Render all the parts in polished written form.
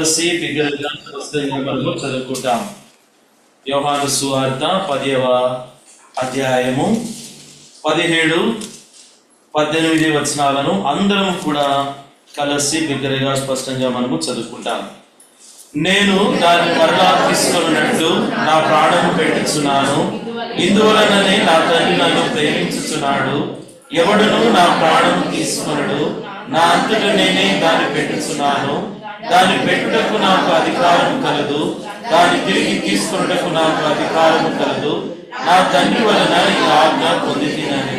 బిగ్గరగా మనము చదువుకుంటాం. యోహాను సువార్త 10వ అధ్యాయము 17, 18 వచనాలను అందరం కూడా కలిసి బిగ్గరగా స్పష్టంగా మనము చదువుకుంటాం. నేను దాన్ని మరలా తీసుకున్నట్లు నా ప్రాణము పెట్టుచున్నాను, ఇందువలననే నా తండ్రి నన్ను ప్రేమించుచున్నాడు. ఎవడును నా ప్రాణము తీసుకొనడు, నా అంతట నేనే దాన్ని పెట్టుచున్నాను. దాన్ని పెట్టుటకు నాకు అధికారం కలదు, దాన్ని తిరిగి తీసుకున్నటకు నాకు అధికారం కలదు. నా తండ్రి వలన ఈ ఆజ్ఞ పొందితినని.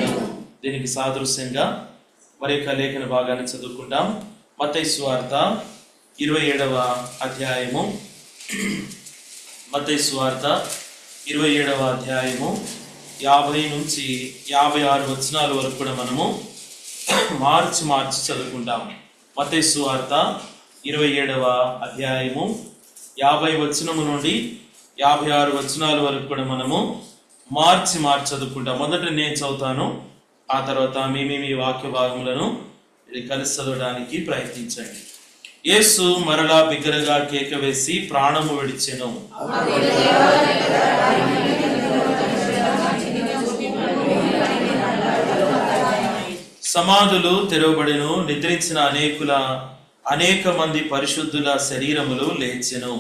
దీనికి సాదృశ్యంగా మరి యొక్క లేఖన భాగాన్ని చదువుకుంటాం. మత్తయి సువార్త 27వ అధ్యాయము, మత్తయి సువార్త 27వ అధ్యాయము 50 నుంచి 56 వచనాల వరకు కూడా మనము మార్చి చదువుకుంటాం. మత్తయి సువార్త 27వ అధ్యాయము 50 వచనము నుండి 56 వచనాల వరకు కూడా మనము మార్చి చదువుకుంటాం. మొదట నేను చదువుతాను, ఆ తర్వాత మీ వాక్య భాగములను కలిసి చదవడానికి ప్రయత్నించండి. యేసు మరలా బిగ్గరగా కేక వేసి ప్రాణము విడిచెను. సమాధులు తెరవబడెను, నిద్రించిన అనేక మంది పరిశుద్ధుల శరీరములు లేచెను.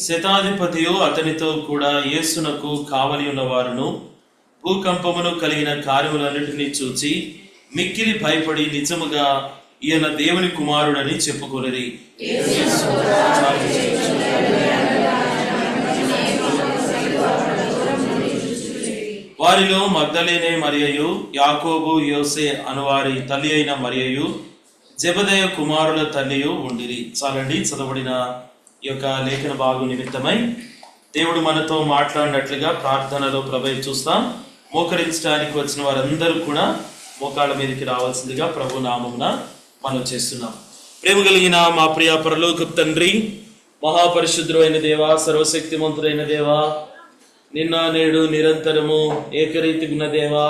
శతాధిపతియు అతనితో కూడా యేసునకు కావలి ఉన్నవారును భూకంపమును కలిగిన కార్యములన్నిటినీ చూచి మిక్కిలి భయపడి నిజముగా ఈయన దేవుని కుమారుడని చెప్పుకొనిరి. వారిలో మగ్దలేనే మరియయు, యాకోబు, యోసే అనువారి తల్లి అయిన మరియయు, జెబెదయి కుమారుల తల్లియు ఉండిరి. చాలండి, చదవబడిన ఈ యొక్క లేఖన భాగం నిమిత్తమై దేవుడు మనతో మాట్లాడినట్లుగా ప్రార్థనలో చూస్తాం. మోకరించడానికి వచ్చిన వారందరూ కూడా మోకాళ్ళ మీదకి రావాల్సిందిగా ప్రభు నామమున మనం చేస్తున్నాం. ప్రేమ కలిగిన మా ప్రియ పరలోకపు తండ్రి, మహాపరిశుద్ధుడైన దేవా, సర్వశక్తిమంతుడైన దేవా, నిన్న నేడు నిరంతరము ఏకరీతిగున్న దేవా,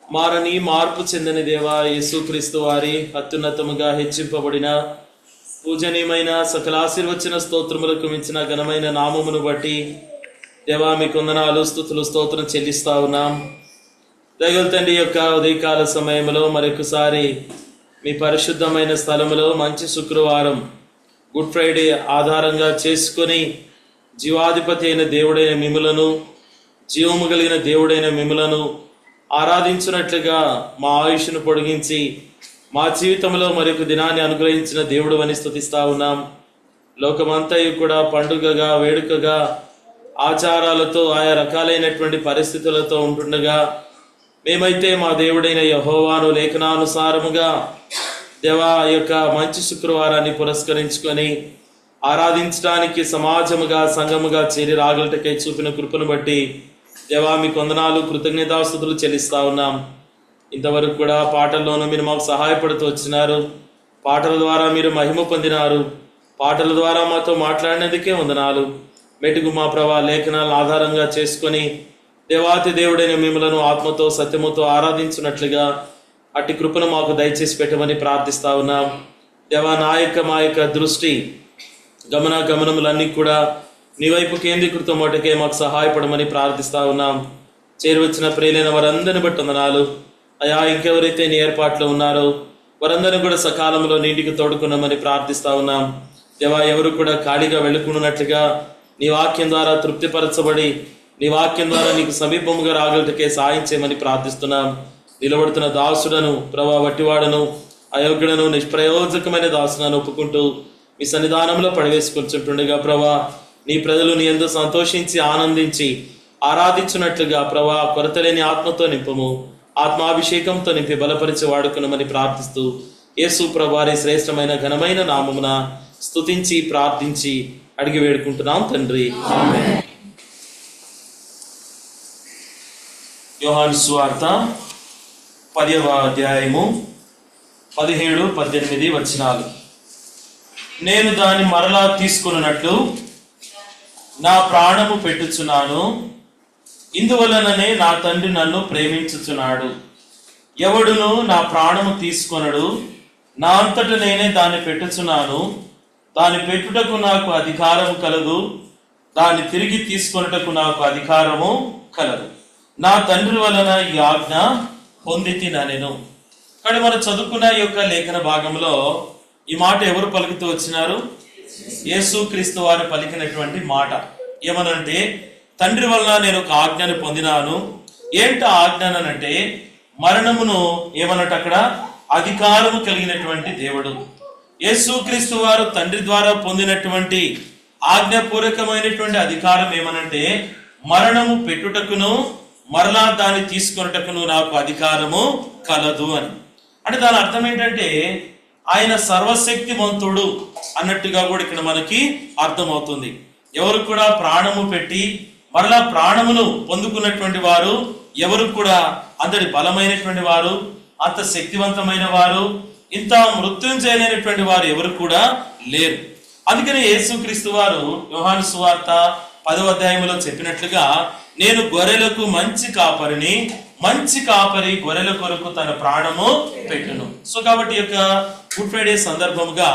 మారని మార్పు చెందని దేవా, యేసుక్రీస్తు వారి అత్యున్నతముగా హెచ్చింపబడిన పూజనీయమైన సకల ఆశీర్వచన స్తోత్రములకు మించిన ఘనమైన నామమును బట్టి దేవా మీకు వందనాలు, స్తుతులు, స్తోత్రం చెల్లిస్తా ఉన్నాం. దయగల తండ్రి యొక్క ఉదయకాల సమయంలో మరొకసారి మీ పరిశుద్ధమైన స్థలములో మంచి శుక్రవారం గుడ్ ఫ్రైడే ఆధారంగా చేసుకొని జీవాధిపతి అయిన దేవుడైన మిమ్ములను, జీవము కలిగిన దేవుడైన మిమ్ములను ఆరాధించినట్లుగా మా ఆయుష్ను పొడిగించి మా జీవితంలో మరొక దినాన్ని అనుగ్రహించిన దేవుడు అని స్తుతిస్తా ఉన్నాం. లోకమంతయు కూడా పండుగగా, వేడుకగా, ఆచారాలతో, ఆయా రకాలైనటువంటి పరిస్థితులతో ఉంటుండగా మేమైతే మా దేవుడైన యెహోవాను లేఖనానుసారముగా దేవా యొక్క మంచి శుక్రవారాన్ని పురస్కరించుకొని ఆరాధించడానికి సమాజముగా, సంఘముగా చేరి రాగలటకై చూపిన కృపను బట్టి దేవా మీకు వందనాలు, కృతజ్ఞతాస్తుతులు చెల్లిస్తా ఉన్నాం. ఇంతవరకు కూడా పాటల్లోనూ మీరు మాకు సహాయపడుతూ వచ్చినారు. పాటల ద్వారా మీరు మహిమ పొందినారు. పాటల ద్వారా మాతో మాట్లాడినందుకే వందనాలు. మెటుకు మా ప్రభా లేఖనాలను ఆధారంగా చేసుకొని దేవాతి దేవుడైన మిమ్మలను ఆత్మతో సత్యముతో ఆరాధించినట్లుగా అట్టి కృపను మాకు దయచేసి పెట్టమని ప్రార్థిస్తా ఉన్నాం. దేవా మా యొక్క దృష్టి గమనములన్నీ కూడా నీ వైపు కేంద్రీకృతం ఒకటికే మాకు సహాయపడమని ప్రార్థిస్తా ఉన్నాం. చేరువచ్చిన ప్రియులైన వారందరిని బట్టి వందనాలు అయా. ఇంకెవరైతే నీ ఏర్పాట్లో ఉన్నారో వారందరినీ కూడా సకాలంలో నీటికి తోడుకున్నామని ప్రార్థిస్తా ఉన్నాం. దేవా ఎవరు కూడా ఖాళీగా వెళ్ళకున్నట్లుగా నీ వాక్యం ద్వారా తృప్తిపరచబడి నీ వాక్యం ద్వారా నీకు సమీపముగా రాగలటకే సాయం చేయమని ప్రార్థిస్తున్నాం. నిలబడుతున్న దాసుడను ప్రభా వట్టివాడను, అయోగ్యుడను, నిష్ప్రయోజకమైన దాసుడను ఒప్పుకుంటూ మీ సన్నిధానంలో పడివేసుకుంటుండగా ప్రభా నీ ప్రజలు నీ యందు సంతోషించి ఆనందించి ఆరాధించున్నట్లుగా ప్రభా కొరతలేని ఆత్మతో నింపము, ఆత్మాభిషేకంతో నింపి బలపరిచి వాడుకున్నామని ప్రార్థిస్తూ యేసు ప్రభువారి శ్రేష్టమైన ఘనమైన నామమున స్తుతించి ప్రార్థించి అడిగి వేడుకుంటున్నాం తండ్రి, ఆమేన్. యోహాను సువార్త 10వ అధ్యాయము 17, 18 వచనాలు. నేను దాన్ని మరలా తీసుకున్నట్లు నా ప్రాణము పెట్టుచున్నాను, ఇందువలననే నా తండ్రి నన్ను ప్రేమించుచున్నాడు. ఎవడును నా ప్రాణము తీసుకొనడు, నా అంతట నేనే దాన్ని పెట్టుచున్నాను. దాన్ని పెట్టుటకు నాకు అధికారము కలదు, దాన్ని తిరిగి తీసుకొనుటకు నాకు అధికారము కలదు. నా తండ్రి వలన ఈ ఆజ్ఞ పొందితినెను. కానీ మనం చదువుకున్న ఈ యొక్క లేఖన భాగంలో ఈ మాట ఎవరు పలుకుతూ వచ్చినారు? యేసుక్రీస్తు వారు పలికినటువంటి మాట ఏమనంటే, తండ్రి వలన నేను ఒక ఆజ్ఞను పొందినాను. ఏంట ఆజ్ఞనంటే, మరణమును ఏమన్నట్టు అక్కడ అధికారము కలిగినటువంటి దేవుడు. యేసుక్రీస్తు వారు తండ్రి ద్వారా పొందినటువంటి ఆజ్ఞాపూర్వకమైనటువంటి అధికారం ఏమనంటే, మరణము పెట్టుటకును మరలా దాన్ని తీసుకొనుటకును నాకు అధికారము కలదు అని. అంటే దాని అర్థం ఏంటంటే, ఆయన సర్వశక్తిమంతుడు అన్నట్టుగా కూడా ఇక్కడ మనకి అర్థమవుతుంది. ఎవరు కూడా ప్రాణము పెట్టి మరలా ప్రాణమును పొందుకున్నటువంటి వారు ఎవరు కూడా అంతటి బలమైనటువంటి వారు, అంత శక్తివంతమైన వారు, ఇంత మృత్యుంజయమైనటువంటి వారు ఎవరు కూడా లేరు. అందుకని యేసుక్రీస్తు వారు యోహాను సువార్త 10వ అధ్యాయంలో చెప్పినట్లుగా, నేను గొర్రెలకు మంచి కాపరిని, మంచి కాపరి గొర్రెల కొరకు తన ప్రాణము పెట్టును. సో కాబట్టి ఈ యొక్క గుడ్ ఫ్రైడే సందర్భముగా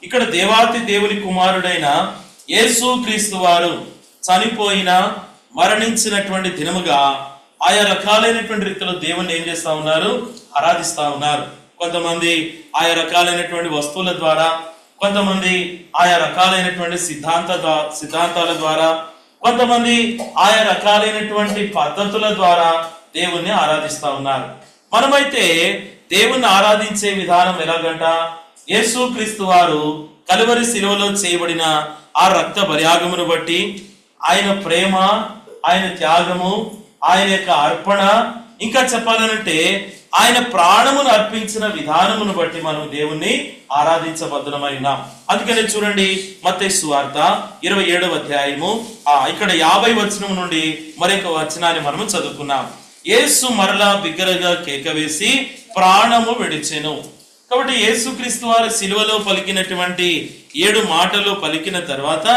ఇక్కడ దేవాతి దేవుని కుమారుడైన యేసుక్రీస్తు వారు చనిపోయిన మరణించినటువంటి దినముగా ఆయా రకాలైనటువంటి రీతిలో దేవుణ్ణి ఏం చేస్తా ఉన్నారు? ఆరాధిస్తా ఉన్నారు. కొంతమంది ఆయా రకాలైనటువంటి వస్తువుల ద్వారా, కొంతమంది ఆయా రకాలైనటువంటి సిద్ధాంతాల ద్వారా, కొంతమంది ఆయా రకాలైనటువంటి పద్ధతుల ద్వారా దేవుణ్ణి ఆరాధిస్తా ఉన్నారు. మనమైతే దేవుణ్ణి ఆరాధించే విధానం ఎలాగంట, యేసుక్రీస్తు వారు కలువరి శిలువలో చేయబడిన ఆ రక్త బలియాగమును బట్టి, ఆయన ప్రేమ, ఆయన త్యాగము, ఆయన యొక్క అర్పణ, ఇంకా చెప్పాలనంటే ఆయన ప్రాణమును అర్పించిన విధానమును బట్టి మనం దేవుణ్ణి ఆరాధించబద్ధమై ఉన్నాం. అందుకనే చూడండి, మత్తయి సువార్త 27వ అధ్యాయము ఇక్కడ 50 వచనం నుండి మరొక వచనాన్ని మనము చదువుకున్నాం. యేసు మరలా బిగ్గరగా కేక వేసి ప్రాణము విడిచెను. కాబట్టి యేసుక్రీస్తు వారు సిలువలో పలికినటువంటి 7 మాటలు పలికిన తర్వాత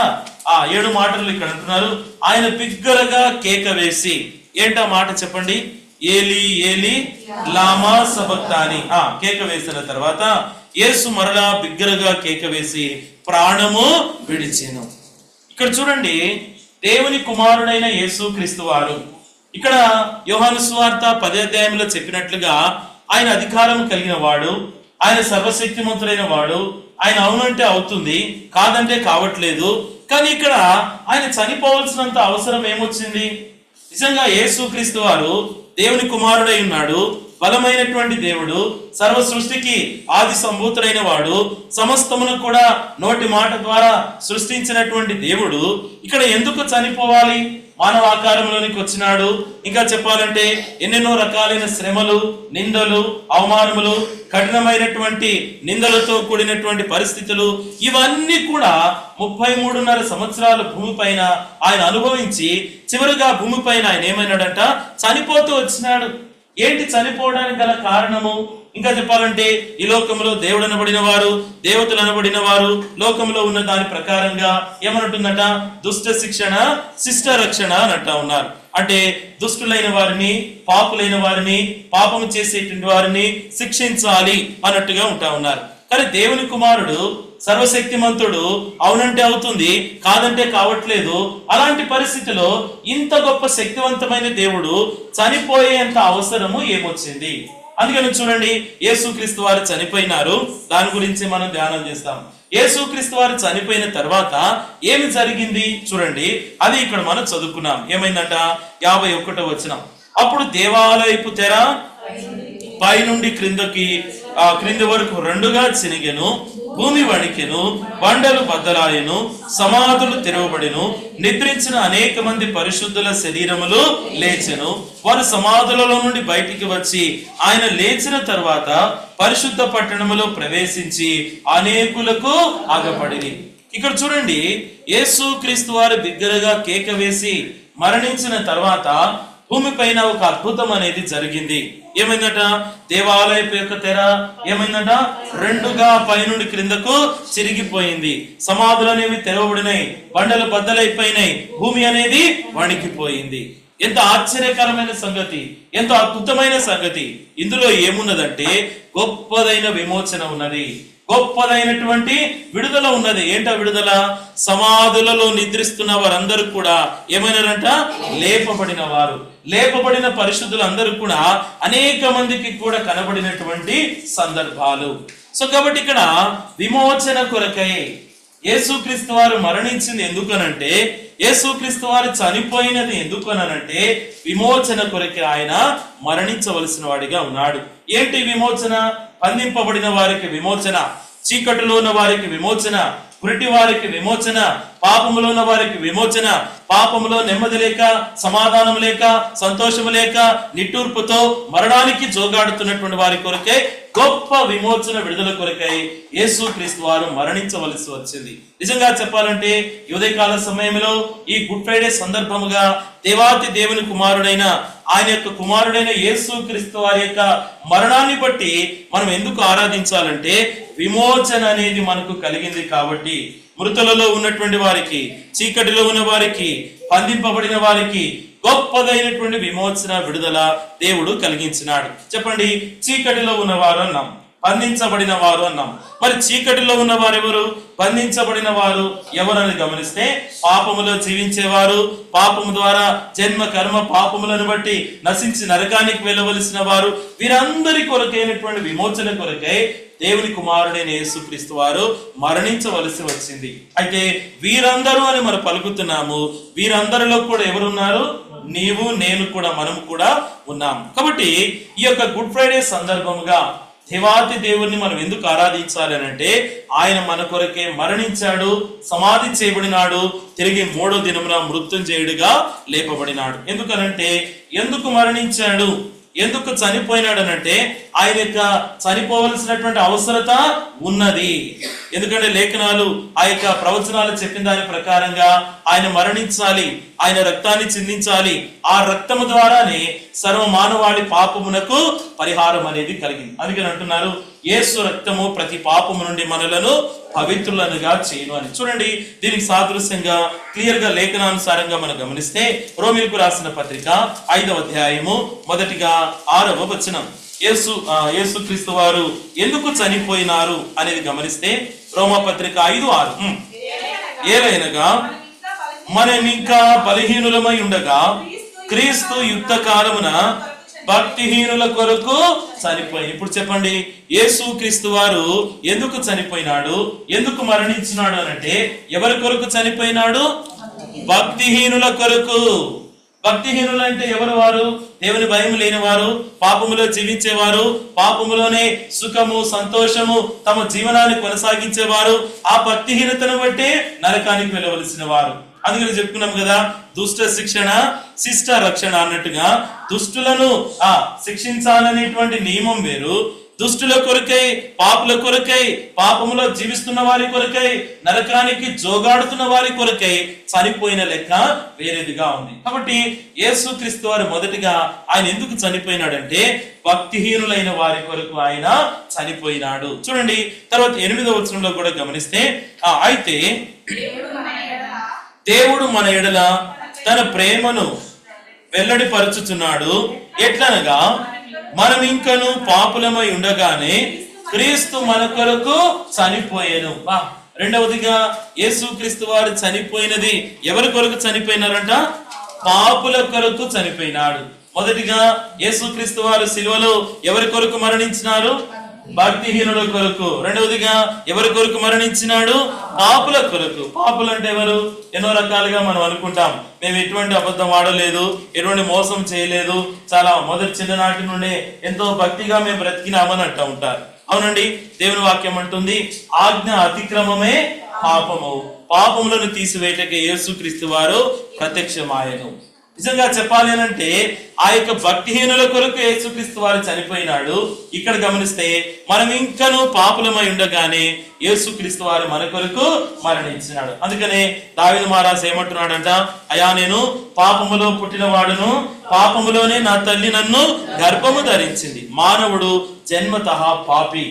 ఆ 7 మాటలు ఇక్కడ అంటున్నారు, ఆయన బిగ్గరగా కేక వేసి, ఏంటా మాట చెప్పండి? ఏలి ఏలి లామా సబక్తాని. కేక వేసిన తర్వాత యేసు మరలా బిగ్గరగా కేక వేసి ప్రాణము విడిచెను. ఇక్కడ చూడండి, దేవుని కుమారుడైన యేసుక్రీస్తు వారు ఇక్కడ యోహాను సువార్త 10వ అధ్యాయంలో చెప్పినట్లుగా ఆయన అధికారం కలిగిన వాడు, ఆయన సర్వశక్తిమంతుడైన వాడు. ఆయన అవునంటే అవుతుంది, కాదంటే కావట్లేదు. కానీ ఇక్కడ ఆయన చనిపోవలసినంత అవసరం ఏమొచ్చింది? నిజంగా యేసుక్రీస్తు వారు దేవుని కుమారుడై ఉన్నాడు, బలమైనటువంటి దేవుడు, సర్వ సృష్టికి ఆది సంభూతుడైన వాడు, సమస్తమును కూడా నోటి మాట ద్వారా సృష్టించినటువంటి దేవుడు ఇక్కడ ఎందుకు చనిపోవాలి? మానవ ఆకారంలోనికి వచ్చినాడు. ఇంకా చెప్పాలంటే ఎన్నెన్నో రకాలైన శ్రమలు, నిందలు, అవమానములు, కఠినమైనటువంటి నిందలతో కూడినటువంటి పరిస్థితులు, ఇవన్నీ కూడా 33.5 సంవత్సరాలు భూమిపైన ఆయన అనుభవించి చివరిగా భూమిపైన ఆయన ఏమైనాడంట? చనిపోతూ వచ్చినాడు. ఏంటి చనిపోవడానికి గల కారణము? ఇంకా చెప్పాలంటే ఈ లోకంలో దేవుడు అనబడిన వారు, దేవతలు అనబడిన వారు లోకంలో ఉన్న దాని ప్రకారంగా ఏమనుంటుందట? దుష్ట శిక్షణ శిష్ట రక్షణ అని అంటా ఉన్నారు. అంటే దుష్టులైన వారిని, పాపులైన వారిని, పాపము చేసేటువంటి వారిని శిక్షించాలి అన్నట్టుగా ఉంటా ఉన్నారు. కానీ దేవుని కుమారుడు సర్వశక్తిమంతుడు, అవునంటే అవుతుంది, కాదంటే కావట్లేదు. అలాంటి పరిస్థితిలో ఇంత గొప్ప శక్తివంతమైన దేవుడు చనిపోయేంత అవసరము ఏమొచ్చింది? అందుకని చూడండి, యేసుక్రీస్తు వారు చనిపోయినారు. దాని గురించి మనం ధ్యానం చేస్తాం. యేసుక్రీస్తు వారు చనిపోయిన తర్వాత ఏమి జరిగింది చూడండి, అది ఇక్కడ మనం చదువుకున్నాం. ఏమైందంట? 51వ వచనం. అప్పుడు దేవాలయపు తెర పైనుండి క్రింది వరకు 2గా చినిగెను, భూమి వణికెను, బండలు బద్దలాయెను, సమాధులు తెరవబడెను, నిద్రించిన అనేక మంది పరిశుద్ధుల శరీరములు లేచెను. వారు సమాధులలో నుండి బయటికి వచ్చి ఆయన లేచిన తర్వాత పరిశుద్ధ పట్టణములో ప్రవేశించి అనేకులకు అగపడిరి. ఇక్కడ చూడండి, యేసుక్రీస్తు వారు బిగ్గరగా కేక వేసి మరణించిన తర్వాత భూమి పైన ఒక అద్భుతం అనేది జరిగింది. ఏమైందట? దేవాలయపు యొక్క తెర ఏమైందట? 2గా పైనుండి క్రిందకు చిరిగిపోయింది. సమాధులు అనేవి తెరవబడినాయి, బండలు బద్దలైపోయినాయి, భూమి అనేది వణికిపోయింది. ఎంత ఆశ్చర్యకరమైన సంగతి, ఎంత అద్భుతమైన సంగతి. ఇందులో ఏమున్నదంటే గొప్పదైన విమోచన ఉన్నది, గొప్పదైనటువంటి విడుదల ఉన్నది. ఏంటా విడుదల? సమాధులలో నిద్రిస్తున్న వారందరూ కూడా ఏమైనారంట? లేపబడిన వారు, లేపబడిన పరిశుద్ధులు అందరూ కూడా అనేక మందికి కూడా కనబడినటువంటి సందర్భాలు. సో కాబట్టి ఇక్కడ విమోచన కొరకై యేసుక్రీస్తు వారు మరణించింది ఎందుకనంటే, యేసుక్రీస్తు వారు చనిపోయినది ఎందుకనంటే విమోచన కొరకే ఆయన మరణించవలసిన వాడిగా ఉన్నాడు. ఏంటి విమోచన? బంధింపబడిన వారికి విమోచన, చీకటిలో ఉన్న వారికి విమోచన, పురిటి వారికి విమోచన, పాపములో ఉన్న వారికి విమోచన, పాపములో నెమ్మది లేక, సమాధానం లేక, సంతోషము లేక, నిట్టూర్పుతో మరణానికి జోగాడుతున్నటువంటి వారి కొరకే గొప్ప విమోచన, విడుదల కొరకై యేసుక్రీస్తు వారు మరణించవలసి వచ్చింది. నిజంగా చెప్పాలంటే ఉదయకాల సమయంలో ఈ గుడ్ ఫ్రైడే సందర్భముగా దేవాతి దేవుని కుమారుడైన ఆయన యొక్క కుమారుడైన యేసుక్రీస్తు వారి యొక్క మరణాన్ని బట్టి మనం ఎందుకు ఆరాధించాలంటే విమోచన అనేది మనకు కలిగింది కాబట్టి. మృతులలో ఉన్నటువంటి వారికి, చీకటిలో ఉన్న వారికి, బంధింపబడిన వారికి గొప్పదైనటువంటి విమోచన, విడుదల దేవుడు కలిగించినాడు. చెప్పండి, చీకటిలో ఉన్నవారు అన్నాం, బంధించబడిన వారు అన్నాం. మరి చీకటిలో ఉన్న వారు ఎవరు? బంధించబడిన వారు ఎవరని గమనిస్తే పాపములో జీవించేవారు, పాపము ద్వారా జన్మ కర్మ పాపములను బట్టి నశించి నరకానికి వెళ్ళవలసిన వారు, వీరందరి కొరకైనటువంటి విమోచన కొరకై దేవుని కుమారుడైన యేసుక్రీస్తు వారు మరణించవలసి వచ్చింది. అయితే వీరందరూ అని మనం పలుకుతున్నాము, వీరందరిలో కూడా ఎవరున్నారు? నీవు నేను కూడా, మనం కూడా ఉన్నాం. కాబట్టి ఈ యొక్క గుడ్ ఫ్రైడే సందర్భముగా దేవాతి దేవుణ్ణి మనం ఎందుకు ఆరాధించాలి అంటే ఆయన మన కొరకే మరణించాడు, సమాధి చేయబడినాడు, తిరిగి 3వ దినమున మృత్యుంజయుడిగా లేపబడినాడు. ఎందుకనంటే ఎందుకు మరణించాడు, ఎందుకు చనిపోయినాడు అనంటే ఆయన యొక్క చనిపోవలసినటువంటి అవసరత ఉన్నది. ఎందుకంటే లేఖనాలు ఆ యొక్క ప్రవచనాలు చెప్పిన దాని ప్రకారంగా ఆయన మరణించాలి, ఆయన రక్తాన్ని చిందించాలి, ఆ రక్తము ద్వారానే సర్వ మానవాళి పాపమునకు పరిహారం అనేది కలిగింది. అందుకని అంటున్నారు యేసు రక్తము ప్రతి పాపము నుండి మనలను పవిత్రులనుగా చేయను అని. చూడండి, దీనికి సాదృశ్యంగా క్లియర్ గా లేఖనానుసారంగా మనం గమనిస్తే రోమీయులకు రాసిన పత్రిక 5వ అధ్యాయము మొదటిగా 6వ వచనం, యేసుక్రీస్తు వారు ఎందుకు చనిపోయినారు అనేది గమనిస్తే రోమా పత్రిక 5:6, ఏలైనగా మనం ఇంకా బలహీనులమై ఉండగా క్రీస్తు యుద్ధ కాలమున భక్తిహీనుల కొరకు చనిపోయి. ఇప్పుడు చెప్పండి, యేసుక్రీస్తు వారు ఎందుకు చనిపోయినాడు, ఎందుకు మరణించినాడు అనంటే ఎవరి కొరకు చనిపోయినాడు? భక్తిహీనుల కొరకు. భక్తిహీనులు అంటే ఎవరు? వారు దేవుని భయం లేని వారు, పాపములో జీవించేవారు, పాపములోనే సుఖము సంతోషము తమ జీవనాన్ని కొనసాగించేవారు, ఆ భక్తిహీనతను బట్టి నరకానికి వెళ్ళవలసిన వారు. అందుకని చెప్పుకున్నాం కదా, దుష్ట శిక్షణ శిష్ట రక్షణ అన్నట్టుగా దుష్టులను శిక్షించాలనేటువంటి నియమం వేరు, దుష్టుల కొరకై, పాపుల కొరకై, పాపములో జీవిస్తున్న వారి కొరకై, నరకానికి జోగాడుతున్న వారి కొరకై చనిపోయిన లెక్క వేరేదిగా ఉంది. కాబట్టి యేసుక్రీస్తు వారు మొదటిగా ఆయన ఎందుకు చనిపోయినాడంటే భక్తిహీనులైన వారి కొరకు ఆయన చనిపోయినాడు. చూడండి, తర్వాత 8వ వచనంలో కూడా గమనిస్తే అయితే దేవుడు మన ఎడల తన ప్రేమను వెల్లడిపరుచుచున్నాడు, ఎట్లనగా మనం ఇంకను పాపులమై ఉండగానే క్రీస్తు మన కొరకు చనిపోయేను. రెండవదిగా యేసుక్రీస్తు వారు చనిపోయినది ఎవరి కొరకు చనిపోయినారంట? పాపుల కొరకు చనిపోయినాడు. మొదటిగా యేసుక్రీస్తు వారు సిలువలో ఎవరి కొరకు మరణించినారు? భక్తిహీనుల కొరకు. రెండవదిగా ఎవరి కొరకు మరణించినాడు? పాపుల కొరకు. పాపులు అంటే ఎవరు? ఎన్నో రకాలుగా మనం అనుకుంటాం, మేము ఎటువంటి అబద్ధం ఆడలేదు, ఎటువంటి మోసం చేయలేదు, చాలా మొదటి చిన్ననాటి నుండే ఎంతో భక్తిగా మేము బ్రతికినామని అంటూ ఉంటారు. అవునండి, దేవుని వాక్యం అంటుంది ఆజ్ఞ అతిక్రమమే పాపము, పాపములను తీసివేయటకే యేసుక్రీస్తు వారు ప్రత్యక్షమాయెను. నిజంగా చెప్పాలి అంటే ఆ యొక్క భక్తిహీనుల కొరకు యేసుక్రీస్తు వారు చనిపోయినాడు. ఇక్కడ గమనిస్తే మనం ఇంకను పాపులమై ఉండగానే యేసుక్రీస్తు వారు మన కొరకు మరణించినాడు. అందుకనే దావీదు మహారాజు ఏమంటున్నాడంట, అయా నేను పాపములో పుట్టిన వాడును, పాపములోనే నా తల్లి నన్ను గర్భము ధరించింది. మానవుడు జన్మతః పాపి.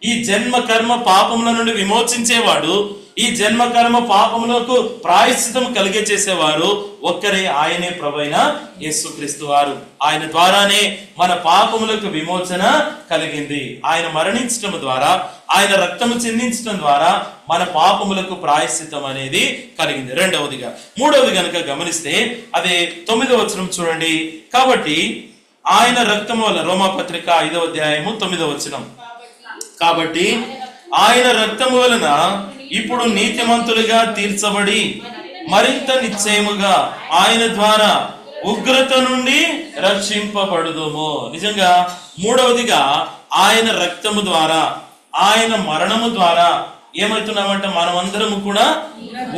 ఈ జన్మ కర్మ పాపముల నుండి విమోచించేవాడు, ఈ ఈ జన్మ కర్మ పాపములకు ప్రాయశ్చితం కలిగే చేసేవారు ఒక్కరే, ఆయనే ప్రభువైన యేసుక్రీస్తు వారు. ఆయన ద్వారానే మన పాపములకు విమోచన కలిగింది. ఆయన మరణించటం ద్వారా, ఆయన రక్తము చిందించడం ద్వారా మన పాపములకు ప్రాయశ్చితం అనేది కలిగింది. రెండవదిగా. మూడవది గనుక గమనిస్తే అదే 9వ వచనం చూడండి. కాబట్టి ఆయన రక్తము వల్ల, రోమాపత్రిక 5వ అధ్యాయము 9వ వచనం, కాబట్టి ఆయన రక్తము వలన ఇప్పుడు నీతిమంతులుగా తీర్చబడి మరింత నిశ్చయముగా ఆయన ద్వారా ఉగ్రత నుండి రక్షింపబడుదుము. నిజంగా మూడవదిగా ఆయన రక్తము ద్వారా, ఆయన మరణము ద్వారా ఏమవుతున్నామంటే మనమందరము కూడా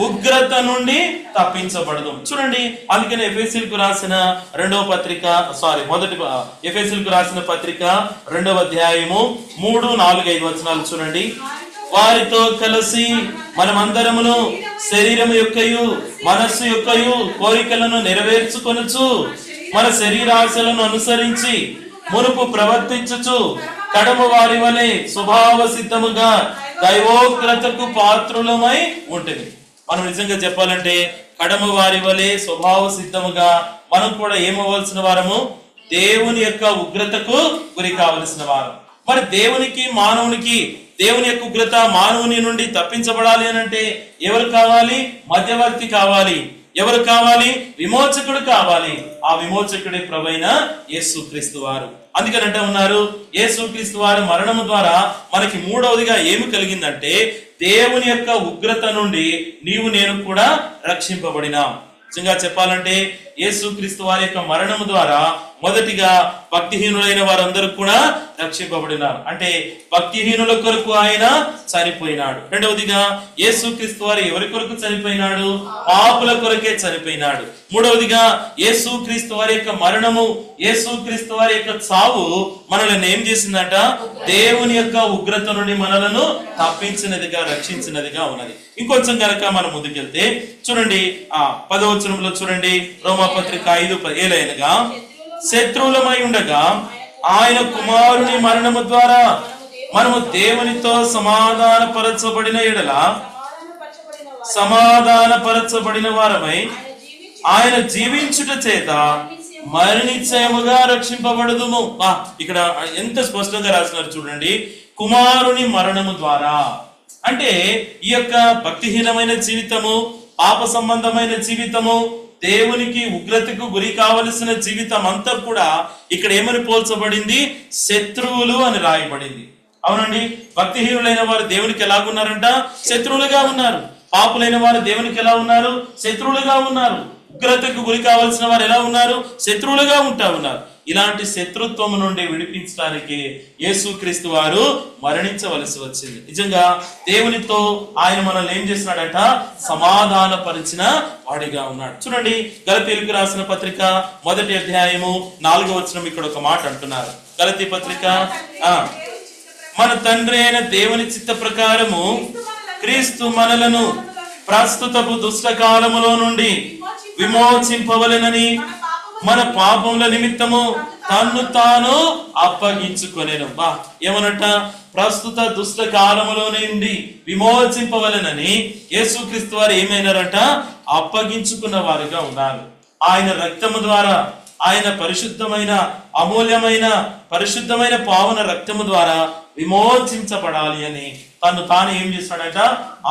ఉగ్రత నుండి తప్పించబడదు. చూడండి, అందుకని ఎఫెసీయులకు రాసిన ఎఫెసీయులకు రాసిన పత్రిక 2వ అధ్యాయము 3, 4, 5 వచనాలు చూడండి. వారితో కలిసి మనమందరమును శరీరము యొక్కయు మనస్సు యొక్కయు కోరికలను నెరవేర్చుకొనుచు మన శరీరాశలను అనుసరించి మునుపు ప్రవర్తించుచు కడమ వారి వలె స్వభావ సిద్ధముగా దైవోగ్రతకు పాత్రులమై ఉంటుంది. మనం నిజంగా చెప్పాలంటే కడమ వారి వలె స్వభావ సిద్ధముగా మనం కూడా ఏమవలసిన వారము? దేవుని యొక్క ఉగ్రతకు గురి కావలసిన వారు. మరి దేవునికి మానవునికి, దేవుని యొక్క ఉగ్రత మానవుని నుండి తప్పించబడాలి అని అంటే ఎవరు కావాలి? మధ్యవర్తి కావాలి. ఎవరు కావాలి? విమోచకుడు కావాలి. ఆ విమోచకుడే ప్రభువైన యేసుక్రీస్తు వారు. అందుకనంటే ఉన్నారు, యేసుక్రీస్తు వారి మరణము ద్వారా మనకి మూడవదిగా ఏమి కలిగిందంటే దేవుని యొక్క ఉగ్రత నుండి నీవు నేను కూడా రక్షింపబడినాం. నిజంగా చెప్పాలంటే యేసుక్రీస్తు వారి యొక్క మరణము ద్వారా మొదటిగా భక్తిహీనులైన వారందరూ కూడా రక్షింపబడినారు. అంటే భక్తిహీనుల కొరకు ఆయన చనిపోయినాడు. రెండవదిగా యేసుక్రీస్తు వారు ఎవరి కొరకు చనిపోయినాడు? పాపుల కొరకే చనిపోయినాడు. మూడవదిగా యేసుక్రీస్తు వారి యొక్క మరణము, యేసుక్రీస్తు వారి యొక్క చావు మనల్ని ఏం చేసిందట? దేవుని యొక్క ఉగ్రత నుండి మనలను తప్పించినదిగా, రక్షించినదిగా ఉన్నది. ఇంకొంచెం కనుక మనం ముందుకెళ్తే చూడండి, 10వ వచనంలో చూడండి, రోమాపత్రిక 5:7 శత్రువులమై ఉండగా ఆయన కుమారుని మరణము ద్వారా మనము దేవునితో సమాధానపరచబడిన ఎడల సమాధానపరచబడిన వారమై ఆయన జీవించుట చేత మరణిశ్చయముగా రక్షింపబడుదుము. ఇక్కడ ఎంత స్పష్టంగా రాసినారు చూడండి, కుమారుని మరణము ద్వారా. అంటే ఈ యొక్క భక్తిహీనమైన జీవితము, పాప సంబంధమైన జీవితము, దేవునికి ఉగ్రతకు గురి కావలసిన జీవితం అంతా కూడా ఇక్కడ ఏమని పోల్చబడింది? శత్రువులు అని రాయబడింది. అవునండి, భక్తిహీనులైన వారు దేవునికి ఎలాగున్నారంట? శత్రువులుగా ఉన్నారు. పాపులైన వారు దేవునికి ఎలా ఉన్నారు? శత్రువులుగా ఉన్నారు. ఉగ్రతకు గురి కావాల్సిన వారు ఎలా ఉన్నారు? శత్రువులుగా ఉన్నారు. ఇలాంటి శత్రుత్వం నుండి విడిపించడానికి యేసుక్రీస్తు వారు మరణించవలసి వచ్చింది. నిజంగా దేవునితో ఆయన మనల్ని ఏం చేస్తున్నాడట? సమాధానపరిచిన వాడిగా ఉన్నాడు. చూడండి, గలతీయులకు రాసిన పత్రిక 1వ అధ్యాయము 4వ వచనం ఇక్కడ ఒక మాట అంటున్నారు. గలతీ పత్రిక, మన తండ్రి అయిన దేవుని చిత్త ప్రకారము క్రీస్తు మనలను ప్రస్తుతపు దుష్ట కాలములో నుండి విమోచింపవలెనని మన పాపముల నిమిత్తము తన్ను తాను అప్పగించుకొనెను. ఏమనట? ప్రస్తుత దుష్ట కాలములో నుండి విమోచింపవలెనని యేసుక్రీస్తు వారు ఏమైనారట? అప్పగించుకున్న వారుగా ఉన్నారు. ఆయన రక్తము ద్వారా, ఆయన పరిశుద్ధమైన, అమూల్యమైన, పరిశుద్ధమైన పావన రక్తము ద్వారా విమోచించబడాలి అని తను తాను ఏం చేస్తాడట?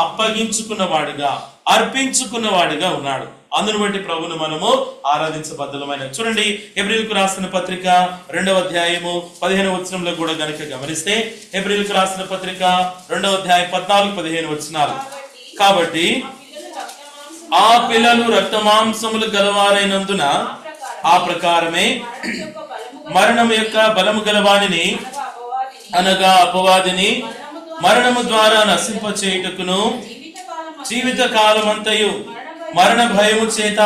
అప్పగించుకున్నవాడుగా, అర్పించుకున్నవాడుగా ఉన్నాడు. అందును బట్టి ప్రభును మనము ఆరాధించబద్ధమైన. చూడండి, హెబ్రీయులకు రాసిన పత్రిక 2వ అధ్యాయము 15వ వచనంలో కూడా గనుక గమనిస్తే, హెబ్రీయులకు రాసిన పత్రిక 2వ అధ్యాయం 14-15 వచనాలు. కాబట్టి ఆ పిల్లలు రక్త మాంసములు గలవారైనందున ఆ ప్రకారమే మరణం యొక్క బలము గలవాడిని, అనగా అపవాదిని మరణము ద్వారా నశింప చేయుటకును జీవిత కాలమంతయు మరణ భయము చేత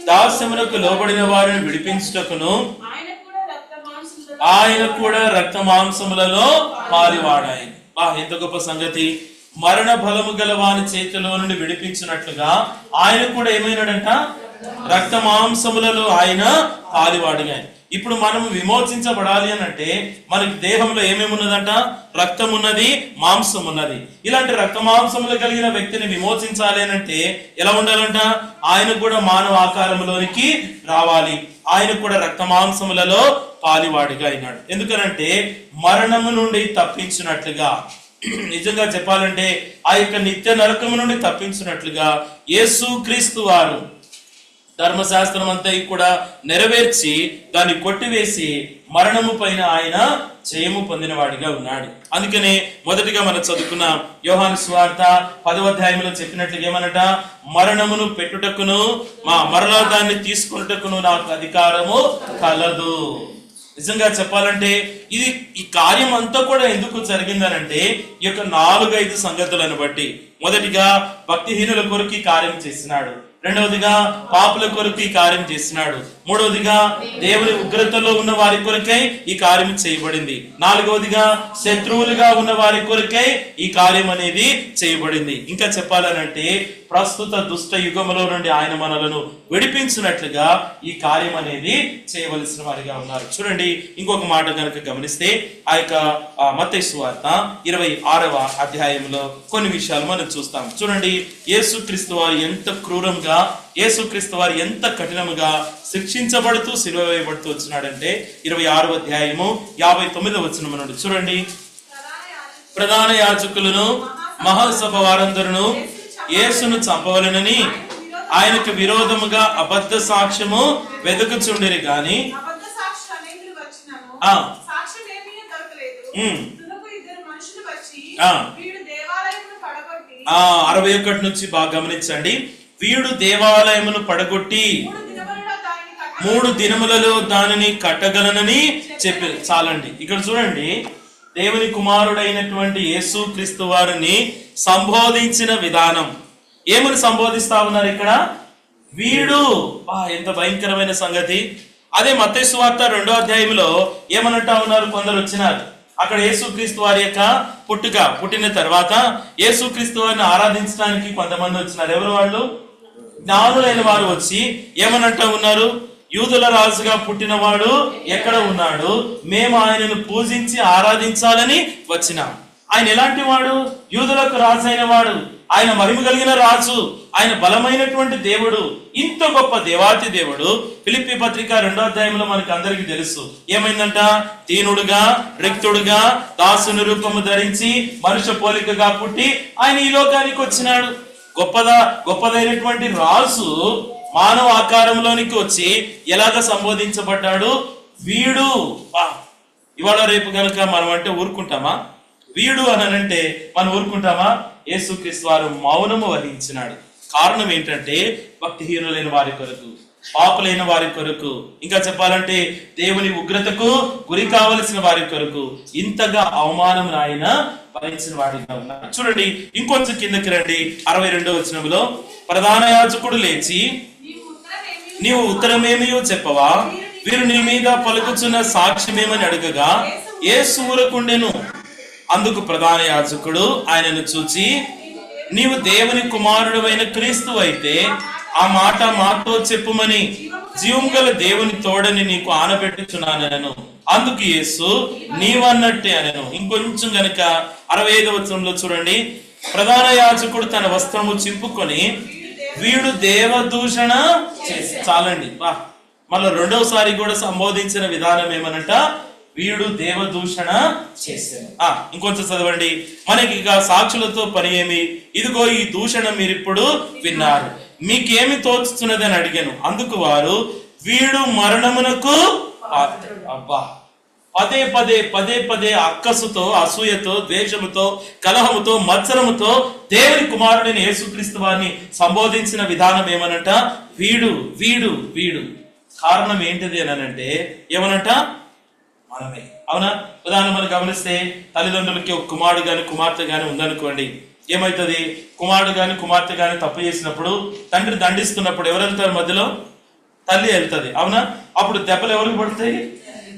దాస్యమునకు లోబడిన వారిని విడిపించుటకును ఆయన కూడా రక్త మాంసములలో పాలివాడాయి. ఎంత గొప్ప సంగతి! మరణ బలము గల వాని చేతిలో నుండి విడిపించినట్లుగా ఆయన కూడా ఏమైనాడంట? రక్త మాంసములలో ఆయన పాలివాడిగా. ఇప్పుడు మనము విమోచించబడాలి అని అంటే మనకి దేహంలో ఏమేమి ఉన్నదంట? రక్తం ఉన్నది, మాంసం ఉన్నది. ఇలాంటి రక్త మాంసములు కలిగిన వ్యక్తిని విమోచించాలి అని అంటే ఎలా ఉండాలంట? ఆయన కూడా మానవ ఆకారంలోనికి రావాలి. ఆయన కూడా రక్త మాంసములలో పాలివాడిగా అయినాడు. ఎందుకనంటే మరణము నుండి తప్పించినట్లుగా, నిజంగా చెప్పాలంటే ఆ యొక్క నిత్య నరకము నుండి తప్పించినట్లుగా యేసు క్రీస్తు వారు ధర్మశాస్త్రం అంతా కూడా నెరవేర్చి దాన్ని కొట్టివేసి మరణము పైన ఆయన జయము పొందిన వాడిగా ఉన్నాడు. అందుకనే మొదటిగా మనం చదువుకున్న యోహాను సువార్త 10వ అధ్యాయంలో చెప్పినట్లుగా ఏమనట? మరణమును పెట్టుటకును మరలా దాన్ని తీసుకున్నటకును నాకు అధికారము కలదు. నిజంగా చెప్పాలంటే ఈ కార్యం అంతా కూడా ఎందుకు జరిగిందనంటే ఈ యొక్క 4-5 సంగతులను బట్టి. మొదటిగా భక్తిహీనుల కొరకు ఈ కార్యం చేసినాడు. రెండవదిగా పాపుల కొరకు ఈ కార్యం చేసినాడు. మూడవదిగా దేవుని ఉగ్రతలో ఉన్న వారి కొరకై ఈ కార్యం చేయబడింది. నాలుగవదిగా శత్రువులుగా ఉన్న వారి కొరకై ఈ కార్యం అనేది చేయబడింది. ఇంకా చెప్పాలనంటే ప్రస్తుత దుష్ట యుగములో నుండి ఆయన మనలను విడిపించినట్లుగా ఈ కార్యం అనేది చేయవలసిన వారిగా ఉన్నారు. చూడండి, ఇంకొక మాట కనుక గమనిస్తే ఆ యొక్క మత్తయి సువార్త 26వ అధ్యాయంలో కొన్ని విషయాలు మనం చూస్తాం. చూడండి, యేసుక్రీస్తు వారు ఎంత క్రూరంగా, యేసుక్రీస్తు వారు ఎంత కఠినముగా శిక్షించబడుతూ సిలువ వేయబడుతూ వచ్చినాడంటే 26వ అధ్యాయము 59వ వచనం నుండి చూడండి. ప్రధాన యాజకులను మహాసభ వారందరూ యేసును చంపవలెనని ఆయనకు విరోధముగా అబద్ధ సాక్ష్యము వెతుకుచుండిరి గాని 61 నుంచి బాగా గమనించండి. వీడు దేవాలయమును పడగొట్టి 3 దినములలో దానిని కట్టగలనని చెప్పి చాలండి. ఇక్కడ చూడండి, దేవుని కుమారుడైనటువంటి యేసు క్రీస్తు వారిని సంబోధించిన విధానం. ఏమని సంబోధిస్తా ఉన్నారు ఇక్కడ? వీడు. ఎంత భయంకరమైన సంగతి. అదే మత్తయి సువార్త 2వ అధ్యాయంలో ఏమనంటా ఉన్నారు? కొందరు వచ్చినారు అక్కడ యేసుక్రీస్తు వారి యొక్క పుట్టిన తర్వాత యేసుక్రీస్తు వారిని ఆరాధించడానికి కొంతమంది వచ్చినారు. ఎవరు వాళ్ళు? జ్ఞానులైన వారు వచ్చి ఏమనంటా ఉన్నారు? యూదుల రాజుగా పుట్టినవాడు ఎక్కడ ఉన్నాడు? మేము ఆయనను పూజించి ఆరాధించాలని వచ్చినాం. ఆయన ఎలాంటి వాడు? యూదులకు రాజు అయిన వాడు, ఆయన మహిమ కలిగిన రాజు, ఆయన బలమైనటువంటి దేవుడు, ఇంత గొప్ప దేవాతి దేవుడు. ఫిలిప్పీ పత్రిక 2వ అధ్యాయంలో మనకి అందరికి తెలుసు ఏమైందంట? దీనుడుగా, రిక్తుడుగా, దాసుని రూపము ధరించి మనుష్య పోలికగా పుట్టి ఆయన ఈ లోకానికి వచ్చినాడు. గొప్పదైనటువంటి రాజు మానవ ఆకారంలోనికి వచ్చి ఎలాగ సంబోధించబడ్డాడు? వీడు. ఇవాళ రేపు కనుక మనం అంటే ఊరుకుంటామా? వీడు అనంటే మనం ఊరుకుంటామా? యేసుక్రీస్తు వారు మౌనము వహించినాడు. కారణం ఏంటంటే భక్తిహీనులైన వారి కొరకు, పాపులైన వారి కొరకు, ఇంకా చెప్పాలంటే దేవుని ఉగ్రతకు గురి కావలసిన వారి కొరకు ఇంతగా అవమానం ఆయన భరించిన వాడిగా ఉన్నారు. చూడండి, ఇంకొంచెం కిందకి రండి. 62వ వచనంలో ప్రధాన యాజకుడు లేచి, నీవు ఉత్తరమేమియో చెప్పవా? వీరు నీ మీద పలుకుచున్న సాక్ష్యమేమని అడగగా యేసు ఊరకుండెను. అందుకు ప్రధాన యాజకుడు ఆయనను చూచి, నీవు దేవుని కుమారుడైన క్రీస్తు అయితే ఆ మాట మాతో చెప్పుమని జీవం గల దేవుని తోడని నీకు ఆనబెట్టుచున్నానను. అందుకు యేసు, నీవన్నట్టే అనను. ఇంకొంచెం గనుక 65వ వచనంలో చూడండి, ప్రధాన యాజకుడు తన వస్త్రము చింపుకొని వీడు దేవదూషణ చేసి. చాలండి. మళ్ళీ రెండవసారి కూడా సంబోధించిన విధానం ఏమనంట? వీడు దేవదూషణ చేశాను. ఇంకొంచెం చదవండి. మనకి ఇక సాక్షులతో పని ఏమి? ఇదిగో ఈ దూషణ మీరిప్పుడు విన్నారు, మీకేమి తోచుతున్నది అని అడిగాను. అందుకు వారు, వీడు మరణమునకు అబ్బా పదే పదే అక్కసుతో, అసూయతో, ద్వేషముతో, కలహముతో, మత్సరముతో దేవుని కుమారుడైన యేసుక్రీస్తు వారిని సంబోధించిన విధానం ఏమనంట? వీడు వీడు వీడు. కారణం ఏంటిది అని అంటే ఏమనంట? మనమే. అవునా? ఉదాహరణ మనం గమనిస్తే తల్లిదండ్రులకి ఒక కుమారుడు గాని కుమార్తె గాని ఉందనుకోండి, ఏమైతుంది? కుమారుడు గాని కుమార్తె గాని తప్పు చేసినప్పుడు తండ్రి దండిస్తున్నప్పుడు ఎవరు వెళ్తారు? మధ్యలో తల్లి వెళ్తుంది. అవునా? అప్పుడు దెబ్బలు ఎవరికి పడతాయి?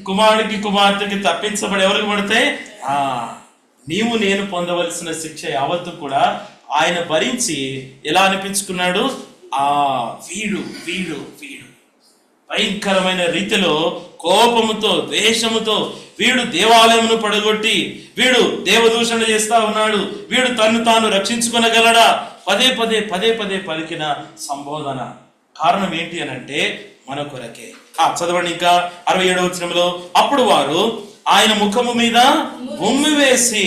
కుమారుడికి కుమార్తెకి తప్పించబడి ఎవరికి పడతాయి? నీవు నేను పొందవలసిన శిక్ష యావత్తు కూడా ఆయన భరించి ఎలా అనిపించుకున్నాడు? వీడు వీడు వీడు. భయంకరమైన రీతిలో కోపముతో ద్వేషముతో వీడు దేవాలయమును పడగొట్టి వీడు దేవదూషణ చేస్తా ఉన్నాడు, వీడు తన్ను తాను రక్షించుకొనగలడా, పదే పదే పలికిన సంబోధన. కారణం ఏంటి అని అంటే మన కొరకే. చదవండి ఇంకా 67వ వచనంలో, అప్పుడు వారు ఆయన ముఖము మీద ఉమ్మి వేసి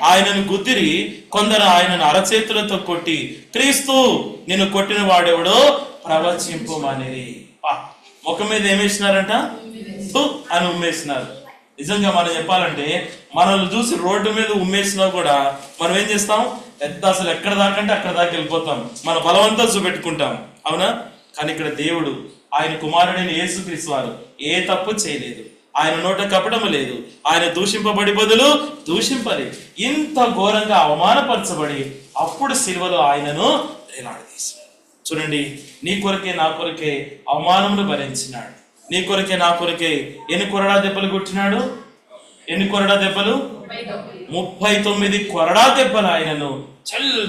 ఆయనను గుద్దిరి, కొందరు ఆయనను అరచేతులతో కొట్టి, క్రీస్తు నిన్ను కొట్టిన వాడెవడో ప్రవచింపుమనిరి. ముఖం మీద ఏమేసినారంట? అని ఉమ్మేసినారు. నిజంగా మనం చెప్పాలంటే మనల్ని చూసి రోడ్డు మీద ఉమ్మేసినా కూడా మనం ఏం చేస్తాం? అసలు ఎక్కడ దాకంటే అక్కడ దాకా వెళ్ళిపోతాం, మన బలవంతా చూపెట్టుకుంటాం, అవునా? కానీ ఇక్కడ దేవుడు ఆయన కుమారుడైన యేసుక్రీస్తు వారు ఏ తప్పు చేయలేదు, ఆయన నోట కపటము లేదు, ఆయన దూషింపబడి బదులు దూషింపలేదు. ఇంత ఘోరంగా అవమానపరచబడి అప్పుడు సిలువలో ఆయనను వేలాడదీశాడు. చూడండి, నీ కొరకే నా కొరకే అవమానమును భరించినాడు, నీ కొరకే నా కొరకే ఎన్ని కొరడా దెబ్బలు కొట్టినాడు? ఎన్ని కొరడా దెబ్బలు? 39 కొరడా దెబ్బలు ఆయనను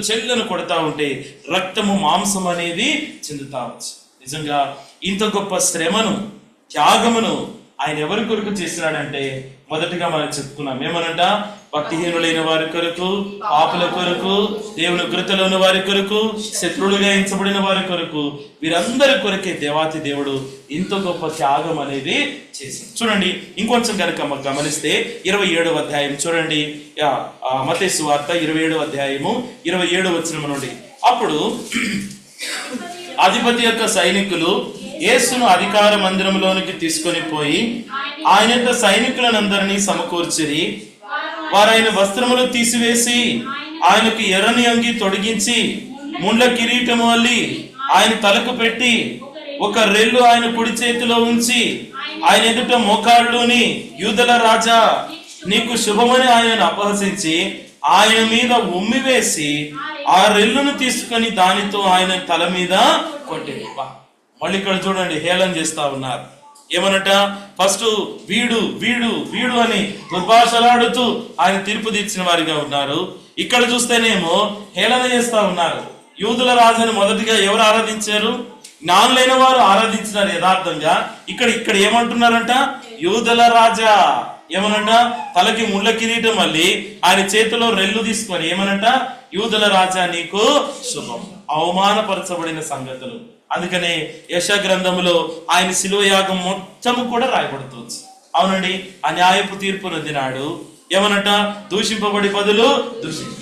చెల్లను కొడతా ఉంటే రక్తము మాంసం అనేది చెందుతా వచ్చు. నిజంగా ఇంత గొప్ప శ్రమను త్యాగమును ఆయన ఎవరి కొరకు చేసినాడంటే, మొదటిగా మనం చెప్పుకున్నాం ఏమనంట, భక్తిహీనులైన వారి కొరకు, పాపుల కొరకు, దేవుని ఉగ్రతలో ఉన్న వారి కొరకు, శత్రువులుగా ఎంచబడిన వారి కొరకు, వీరందరి కొరకే దేవాతి దేవుడు ఇంత గొప్ప త్యాగం అనేది చేశాడు. చూడండి, ఇంకొంచెం కనుక గమనిస్తే 27వ అధ్యాయం చూడండి, మత్తయి సువార్త 27వ అధ్యాయము 27వ వచనం నుండి, అప్పుడు అధిపతి యొక్క సైనికులు యేసును అధికార మందిరంలోనికి తీసుకొని పోయి ఆయన యొక్క సైనికులనందరినీ సమకూర్చిరి. వారు ఆయన వస్త్రములు తీసివేసి ఆయనకు ఎర్రని అంగి తొడిగించి ముండ్ల కిరీటము వల్లి ఆయన తలకు పెట్టి ఒక రెల్లు ఆయన కుడి చేతిలో ఉంచి ఆయన ఎదుట మోకాళ్ళుని, యూదుల రాజా నీకు శుభమని ఆయనను అపహసించి ఆయన మీద ఉమ్మి వేసి ఆ రెల్లును తీసుకొని దానితో ఆయన తల మీద కొట్టింది. మళ్ళీ ఇక్కడ చూడండి, హేళన చేస్తా ఉన్నారు. ఏమనట, ఫస్ట్ వీడు వీడు వీడు అని దుర్భాషలాడుతూ ఆయన తీర్పు తీర్చిన వారిగా ఉన్నారు. ఇక్కడ చూస్తేనేమో హేళన చేస్తా ఉన్నారు. యూదుల రాజుని మొదటిగా ఎవరు ఆరాధించారు? జ్ఞానులైన వారు ఆరాధించినారు యథార్థంగా. ఇక్కడ ఏమంటున్నారంట, యూదుల రాజా. ఏమనంట, తలకి ముళ్ళ కిరీటం మళ్ళీ ఆయన చేతిలో రెల్లు తీసుకొని ఏమనంట, యూదుల రాజా నీకు శుభం. అవమానపరచబడిన సంగతులు. అందుకనే యెషయా గ్రంథములో ఆయన శిలువ యాగం మొత్తము కూడా రాయబడుతుంది. అవునండి, అన్యాయపు తీర్పు నొందినాడు. ఏమనట, దూషింపబడి బదులు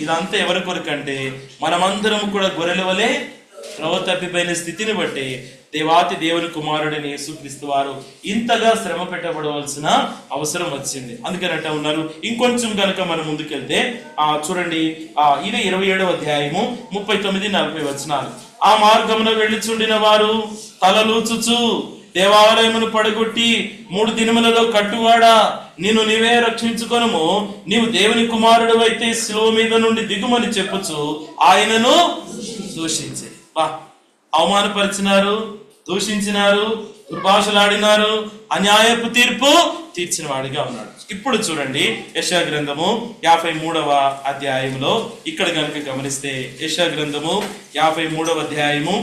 ఇదంతా ఎవరి కొరకంటే మనమందరం కూడా గొర్రెల వలె త్రోవ తప్పిపోయిన స్థితిని బట్టి దేవాతి దేవుని కుమారుడైన యేసుక్రీస్తు వారు ఇంతగా శ్రమ పెట్టబడవలసిన అవసరం వచ్చింది. అందుకనట ఉన్నారు. ఇంకొంచెం కనుక మనం ముందుకెళ్తే చూడండి, ఇది 27వ అధ్యాయము 39-40 వచనాలు. ఆ మార్గమున వెళ్ళిచుండిన వారు తలలూచుచు దేవాలయమును పడగొట్టి 3 దినములలో కట్టువాడా నిన్ను నీవే రక్షించుకొనుము, నీవు దేవుని కుమారుడు అయితే శిలువ మీద నుండి దిగుమని చెప్పుచు ఆయనను దూషించి అవమానపరిచినారు, దూషించినారు, దుర్భాషలాడినారు, అన్యాయపు తీర్పు తీర్చిన వాడిగా ఉన్నాడు. ఇప్పుడు చూడండి, యెషయా గ్రంథము 53వ అధ్యాయంలో ఇక్కడ కనుక గమనిస్తే, యెషయా గ్రంథము 53వ అధ్యాయము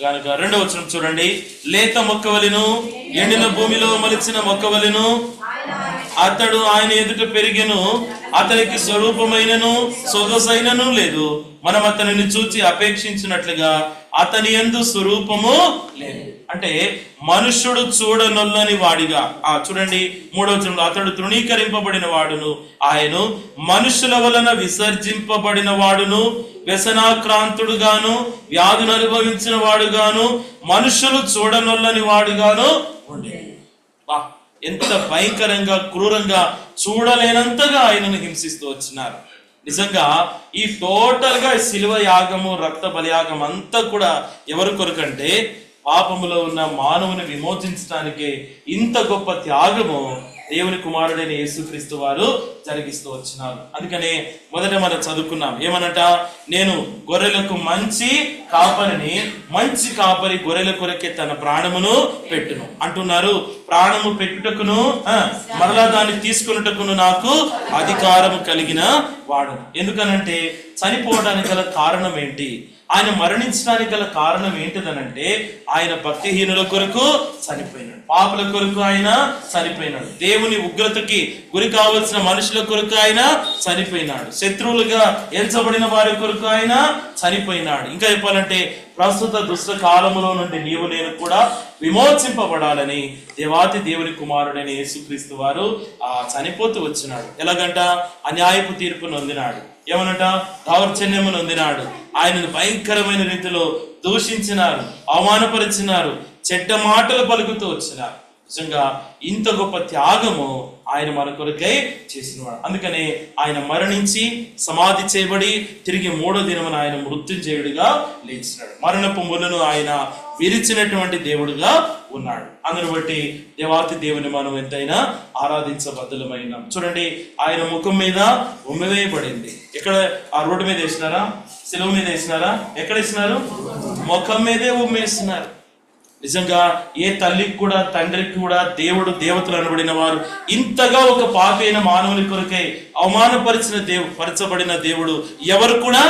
కనుక 2వ వచనం చూడండి, లేత మొక్కవలెను ఎండిన భూమిలో మొలిచిన మొక్కవలెను అతడు ఆయన ఎదుట పెరిగెను, అతనికి స్వరూపమైనను సొగసైనను లేదు, మనం అతనిని చూచి అపేక్షించినట్లుగా అతని యందు స్వరూపము లేదు. అంటే మనుష్యుడు చూడనొల్లని వాడిగా. చూడండి 3వ వచనంలో, అతడు తృణీకరింపబడిన వాడును, ఆయన మనుషుల వలన విసర్జింపబడిన వాడును, వ్యసనాక్రాంతుడుగాను వ్యాధులు అనుభవించిన వాడుగాను మనుషులు చూడనొల్లని వాడుగాను ఉండే. ఎంత భయంకరంగా క్రూరంగా చూడలేనంతగా ఆయనను హింసిస్తూ వచ్చినారు. నిజంగా ఈ టోటల్ గా శిలువ యాగము, రక్త బలియాగం అంతా కూడా ఎవరి కొరకంటే పాపములో ఉన్న మానవుని విమోచించడానికి ఇంత గొప్ప త్యాగము దేవుని కుమారుడైన యేసుక్రీస్తు వారు జరిగిస్తూ వచ్చినారు. అందుకనే మొదట మనం చదువుకున్నాం ఏమనట, నేను గొర్రెలకు మంచి కాపరిని, మంచి కాపరి గొర్రెల కొరకే తన ప్రాణమును పెట్టును అంటున్నారు. ప్రాణము పెట్టుటకును మరలా దాన్ని తీసుకున్నటకును నాకు అధికారము కలిగిన వాడు. ఎందుకనంటే చనిపోవడానికి గల కారణం ఏంటి? ఆయన మరణించడానికి గల కారణం ఏంటిదనంటే ఆయన భక్తిహీనుల కొరకు చనిపోయినాడు, పాపుల కొరకు ఆయన చనిపోయినాడు, దేవుని ఉగ్రతకి గురి కావలసిన మనుషుల కొరకు ఆయన చనిపోయినాడు, శత్రువులుగా ఎంచబడిన వారి కొరకు ఆయన చనిపోయినాడు. ఇంకా చెప్పాలంటే ప్రస్తుత దుష్ట కాలములో నుండి నీవు నేను కూడా విమోచింపబడాలని దేవాతి దేవుని కుమారుడైన యేసుక్రీస్తు వారు చనిపోతూ వచ్చినాడు. ఎలాగంట అన్యాయపు తీర్పు నొందినాడు, ఏమనట దౌర్జన్యము నొందినాడు, ఆయనను భయంకరమైన రీతిలో దూషించినారు, అవమానపరిచినారు, చెడ్డ మాటలు పలుకుతూ వచ్చినారు. నిజంగా ఇంత గొప్ప త్యాగము ఆయన మన కొరకై చేసినవాడు. అందుకనే ఆయన మరణించి సమాధి చేయబడి తిరిగి 3వ దినమున ఆయన మృత్యుంజయుడిగా లేచినాడు. మరణపు ములను ఆయన విరిచినటువంటి దేవుడుగా ఉన్నాడు. అందును బట్టి దేవాతి దేవుని మనం ఎంతైనా ఆరాధించబద్ధులమైనాం. చూడండి, ఆయన ముఖం మీద ఉమ్మివేయబడింది. ఎక్కడ? ఆ రోడ్డు మీద వేసినారా? శిలువ మీద వేసినారా? ఎక్కడ వేసినారు? ముఖం మీదే ఉమ్మేస్తున్నారు. నిజంగా ఏ తల్లికి కూడా తండ్రికి కూడా దేవుడు దేవతలు అనబడిన వారు ఇంతగా ఒక పాపి అయిన మానవుని కొరకై పరచబడిన దేవుడు ఎవరు కూడా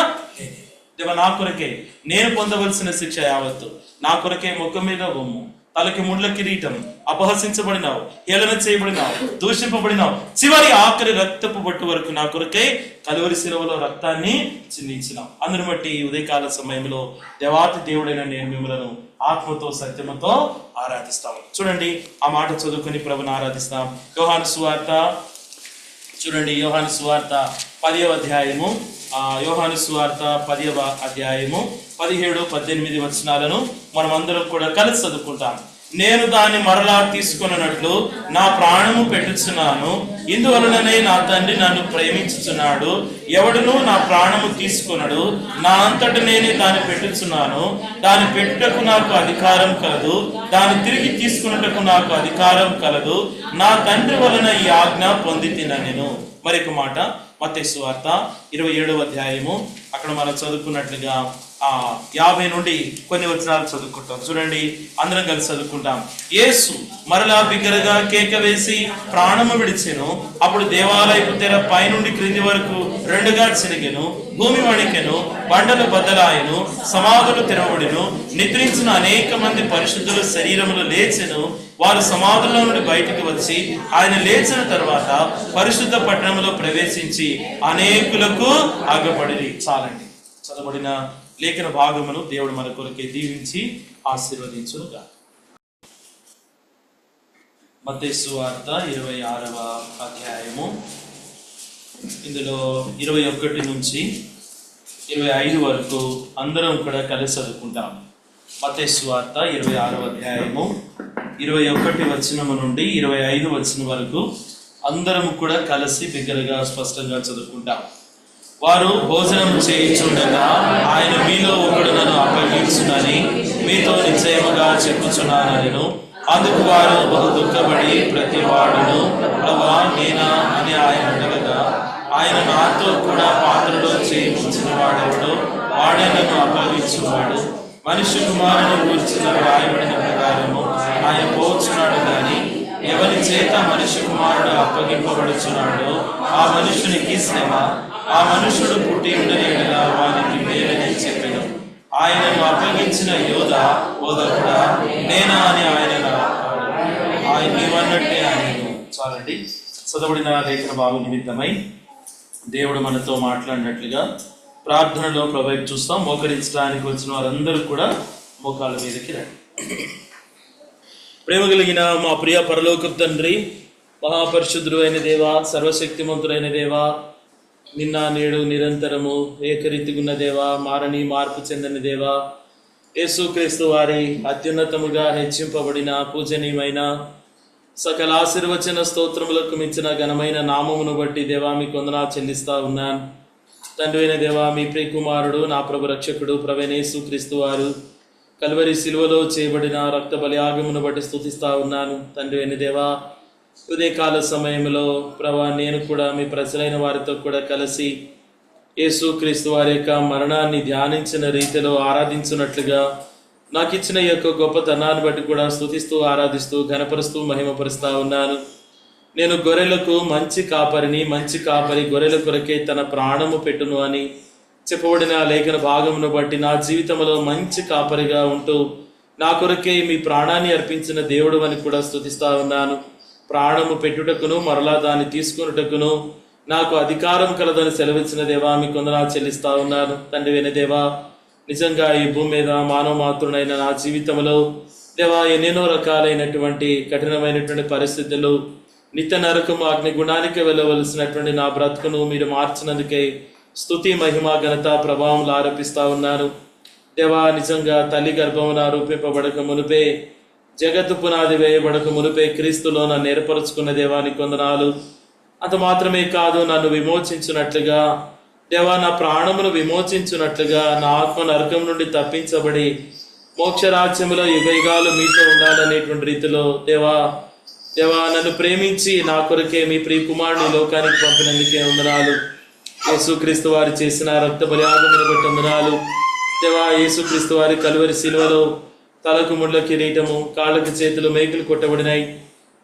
దేవ నా కొరకే నేను పొందవలసిన శిక్ష యావత్తు నా కొరకే ముఖం మీద ఉమ్ము, తలకి ముళ్ళ కిరీటం, అపహసించబడినావు, హేళన చేయబడినావు, దూషింపబడినావు, చివరి ఆఖరి రక్తపు బొట్టు వరకు నా కొరకై కలువరి శిలువలో రక్తాన్ని చిందించినావు. అందును బట్టి ఉదయకాల సమయంలో దేవాతి దేవుడైన నేను మిమ్మలను ఆత్మతో సత్యముతో ఆరాధిస్తాము. చూడండి, ఆ మాట చదువుకుని ప్రభుని ఆరాధిస్తాం. యోహాను సువార్త చూడండి, యోహాను సువార్త 10వ అధ్యాయము, యోహాను సువార్త 10వ అధ్యాయము 17-18 వచనాలను మనం అందరం కూడా కలిసి చదువుకుంటాం. నేను దాన్ని మరలా తీసుకున్నట్లు నా ప్రాణము పెట్టుచున్నాను, ఇందువలననే నా తండ్రి నన్ను ప్రేమించుచున్నాడు. ఎవడును నా ప్రాణము తీసుకొనడు, నా అంతట నేనే దాన్ని పెట్టుచున్నాను. దాన్ని పెట్టుటకు నాకు అధికారం కలదు, దాన్ని తిరిగి తీసుకున్నటకు నాకు అధికారం కలదు. నా తండ్రి వలన ఈ ఆజ్ఞ పొంది తినను. మరొక మాట మత్తయి సువార్త 27వ అధ్యాయము, అక్కడ మనం చదువుకున్నట్లుగా 50 నుండి కొన్ని వచనాలు చదువుకుంటాం. చూడండి, అందరం కలిసి చదువుకుంటాం. యేసు మరలా బిగ్గరగా కేక వేసి ప్రాణము విడిచెను. అప్పుడు దేవాలయపు తెర పైనుండి క్రింది వరకు 2గా చిరిగెను, భూమి వణికెను, బండలు బద్దలాయెను, సమాధులు తెరవబడెను. నిద్రించిన అనేక మంది పరిశుద్ధుల శరీరములు లేచెను. వారు సమాధుల నుండి బయటికి వచ్చి ఆయన లేచిన తర్వాత పరిశుద్ధ పట్టణంలో ప్రవేశించి అనేకులకు అగపడిరి. చాలండి, చదవబడిన లేఖన భాగమును దేవుడు మన కొరకే దీవించి ఆశీర్వదించునుగా. మత్తయి సువార్త 26వ అధ్యాయము, ఇందులో 21 నుంచి 25 వరకు అందరం కూడా కలిసి చదువుకుంటాం. మత్తయి సువార్త 26వ అధ్యాయము 21 వచనము నుండి 25 వచనం వరకు అందరం కూడా కలిసి బిగ్గరగా స్పష్టంగా చదువుకుంటాం. వారు భోజనం చేయించుండగా ఆయన మీలో ఒకడు నన్ను అప్పగించునని మీతో నిశ్చయముగా చెప్పుచున్నానను. అందుకు వారు బహు దుఃఖపడి ప్రతి వాడును ప్రభువా నేనా అని ఆయన అడగగా, ఆయన నాతో కూడా పాత్రలో చేయించిన వాడెవడు, వాడే నన్ను అప్పగించువాడు. మనిషి కుమారుని గురించిన రాయబడిన ప్రకారము ఆయన పోచున్నాడు గాని ఎవరి చేత మనిషి కుమారుడు అప్పగింపబడుచున్నాడో ఆ మనుషునికి శ్రమ. ఆ మనుషుడు పుట్టి ఉండని ఎడలా వానికి మేలని చెప్పెను. ఆయనను అప్పగించిన యోధ బోధకుడా నేనా అని ఆయన నీవన్నట్టే ఆయనను. చాలండి, చదవబడిన లేఖన భాగం నిమిత్తమై దేవుడు మనతో మాట్లాడినట్లుగా ప్రార్థనలో ప్రభావితం చూస్తాం. మోకరించడానికి వచ్చిన వారందరూ కూడా మోకాళ్ళ మీదకి రండి. ప్రేమ కలిగిన మా ప్రియ పరలోకపు తండ్రి, మహాపరిశుద్ధుడు అయిన దేవా, సర్వశక్తిమంతుడైన దేవా, నిన్న నేడు నిరంతరము ఏకరీతిగున్న దేవా, మారని మార్పు చెందని దేవా, యేసుక్రీస్తు వారి అత్యున్నతముగా హెచ్చింపబడిన పూజనీయమైన సకల ఆశీర్వచన స్తోత్రములకు మించిన ఘనమైన నామమును బట్టి దేవా మీకు వందనాలు చెల్లిస్తా ఉన్నాను. తండ్రి అయిన దేవా, మీ ప్రియకుమారుడు నా ప్రభు రక్షకుడు ప్రభువైన యేసుక్రీస్తు వారు కల్వరి శిలువలో చేయబడిన రక్త బలియాగమును బట్టి స్తుతిస్తా ఉన్నాను. తండ్రి అయిన దేవా, ఉదయకాల సమయంలో ప్రభా నేను కూడా మీ ప్రజలైన వారితో కూడా కలిసి యేసుక్రీస్తు వారి యొక్క మరణాన్ని ధ్యానించిన రీతిలో ఆరాధించినట్లుగా నాకు ఇచ్చిన ఈ యొక్క గొప్పతనాన్ని బట్టి కూడా స్తుతిస్తూ ఆరాధిస్తూ ఘనపరుస్తూ మహిమపరుస్తూ ఉన్నాను. నేను గొర్రెలకు మంచి కాపరి గొర్రెల కొరకే తన ప్రాణము పెట్టును అని చెప్పబడిన లేఖన భాగమును బట్టి నా జీవితంలో మంచి కాపరిగా ఉంటూ నా కొరకే మీ ప్రాణాన్ని అర్పించిన దేవుడు అని కూడా స్తుతిస్తా ఉన్నాను. ప్రాణము పెట్టుటకును మరలా దాన్ని తీసుకున్నటకును నాకు అధికారం కలదని సెలవిచ్చిన దేవా మీ కొందనాలు చెల్లిస్తా ఉన్నాను. తండ్రి వినే దేవా, నిజంగా ఈ భూమి మీద మానవ మాతృనైన నా జీవితంలో దేవా ఎన్నెన్నో రకాలైనటువంటి కఠినమైనటువంటి పరిస్థితులు, నిత్య నరకము అగ్నిగుణానికి వెళ్ళవలసినటువంటి నా బ్రతుకును మీరు మార్చినందుకే స్తుతి మహిమ ఘనత ప్రభావం ఆరోపిస్తా ఉన్నాను. దేవా నిజంగా తల్లి గర్భమున రూపింపబడక మునిపే, జగత్తు పునాది వేయబడక మునిపే క్రీస్తులో నన్ను ఏర్పరచుకున్న దేవానికి వందనాలు. అంత మాత్రమే కాదు, నన్ను విమోచించున్నట్లుగా దేవా నా ప్రాణమును విమోచించున్నట్లుగా నా ఆత్మ నరకం నుండి తప్పించబడి మోక్షరాజ్యములో యుగయుగాలు మీతో ఉండాలనేటువంటి రీతిలో దేవా నన్ను ప్రేమించి నా కొరకే మీ ప్రియ కుమారుని లోకానికి పంపినందుకే వందనాలు. యేసుక్రీస్తు వారు చేసిన రక్త బలియాగమును బట్టి వందనాలు. దేవా యేసుక్రీస్తు వారి కలువరి శిలువలో తలకు ముళ్ళ కిరీటము, కాళ్ళకి చేతులు మేకులు కొట్టబడినాయి,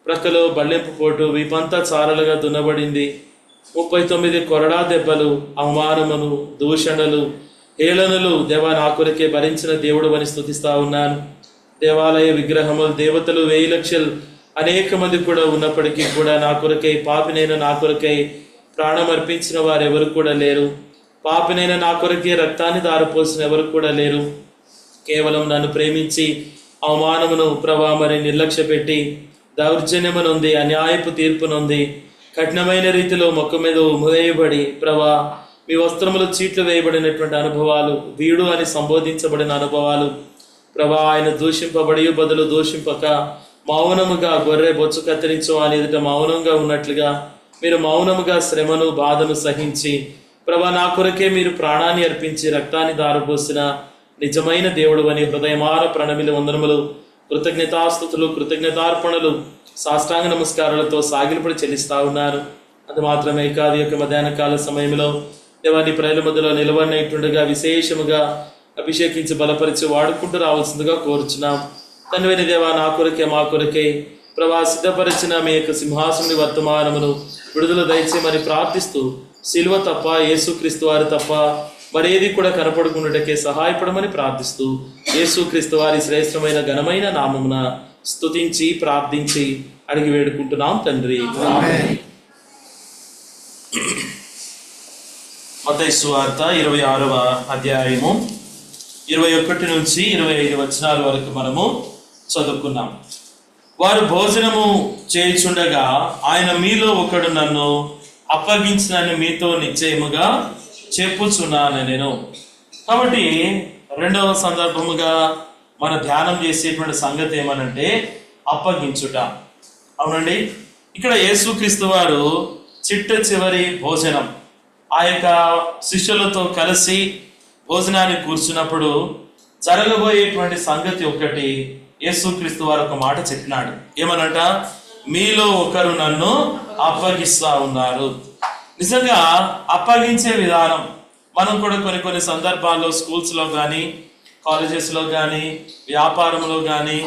ప్రక్కలో బళ్ళెంపు పోటు, వీపంతా చారలుగా దున్నబడింది, 39 కొరడా దెబ్బలు, అవమానములు, దూషణలు, హేళనలు దేవా నా కొరకే భరించిన దేవుడు అని స్తుతిస్తా ఉన్నాను. దేవాలయ విగ్రహములు, దేవతలు 1000 లక్షలు అనేక మంది కూడా ఉన్నప్పటికీ కూడా నా కొరకై పాపినైన నా కొరకై ప్రాణం అర్పించిన వారు ఎవరు కూడా లేరు. పాపినైన నా కొరకే రక్తాన్ని దారపోసిన ఎవరు కూడా లేరు. కేవలం నన్ను ప్రేమించి అవమానమును ప్రభా మరి నిర్లక్ష్య పెట్టి దౌర్జన్యమునుంది, అన్యాయపు తీర్పునుంది, కఠినమైన రీతిలో మొక్క మీద ఉమవేయబడి ప్రభా మీ వస్త్రములు చీట్లు వేయబడినటువంటి అనుభవాలు, వీడు అని సంబోధించబడిన అనుభవాలు ప్రభా ఆయన దూషింపబడి బదులు దూషింపక మౌనముగా గొర్రె బొచ్చు కత్తిరించు అని ఎదుట మౌనంగా ఉన్నట్లుగా మీరు మౌనముగా శ్రమను బాధను సహించి ప్రభా నా కొరకే మీరు ప్రాణాన్ని అర్పించి రక్తాన్ని దారపోసిన నిజమైన దేవుడు అని హృదయమార ప్రణమిల వందనములు, కృతజ్ఞతాస్తుతులు, కృతజ్ఞతార్పణలు, సాష్టాంగ నమస్కారాలతో సాగిలపడి చెల్లిస్తా ఉన్నారు. అది మాత్రమే కాదు, యొక్క మధ్యాహ్న కాల సమయంలో దేవాన్ని ప్రజల మధ్యలో నిలబడినట్టుండగా విశేషముగా అభిషేకించి బలపరిచి వాడుకుంటూ రావాల్సిందిగా కోరుచున్నాం. తండ్రి దేవా నా కొరకే మా కొరకే ప్రభా సిద్ధపరిచిన మీ యొక్క సింహాసనుడి వర్తమానమును విడుదల దయచేయమని ప్రార్థిస్తూ శిలువ తప్ప యేసుక్రీస్తు వారి తప్ప మరేది కూడా కనపడుకున్నటకే సహాయపడమని ప్రార్థిస్తూ యేసుక్రీస్తు వారి శ్రేష్టమైన ఘనమైన నామమున స్తుతించి ప్రార్థించి అడిగి వేడుకుంటున్నాం తండ్రి. మత్తయి సువార్త 26వ అధ్యాయము 21 నుంచి 25 వచనాల వరకు మనము చదువుకున్నాం. వారు భోజనము చేయుచుండగా ఆయన మీలో ఒకడు నన్ను అప్పగించినని మీతో నిశ్చయముగా చెప్పుచున్నాను నేను. కాబట్టి రెండవ సందర్భముగా మన ధ్యానం చేసేటువంటి సంగతి ఏమనంటే అప్పగించుట. అవునండి, ఇక్కడ యేసుక్రీస్తు వారు చిట్ట చివరి భోజనం ఆ యొక్క శిష్యులతో కలిసి భోజనాన్ని కూర్చున్నప్పుడు జరగబోయేటువంటి సంగతి ఒకటి యేసుక్రీస్తు వారు ఒక మాట చెప్పినాడు. ఏమనట? మీలో ఒకరు నన్ను అప్పగిస్తా ఉన్నారు. నిజంగా అప్పగించే విధానం మనం కూడా కొన్ని సందర్భాల్లో స్కూల్స్లో కానీ, కాలేజెస్లో కానీ, వ్యాపారంలో కానీ,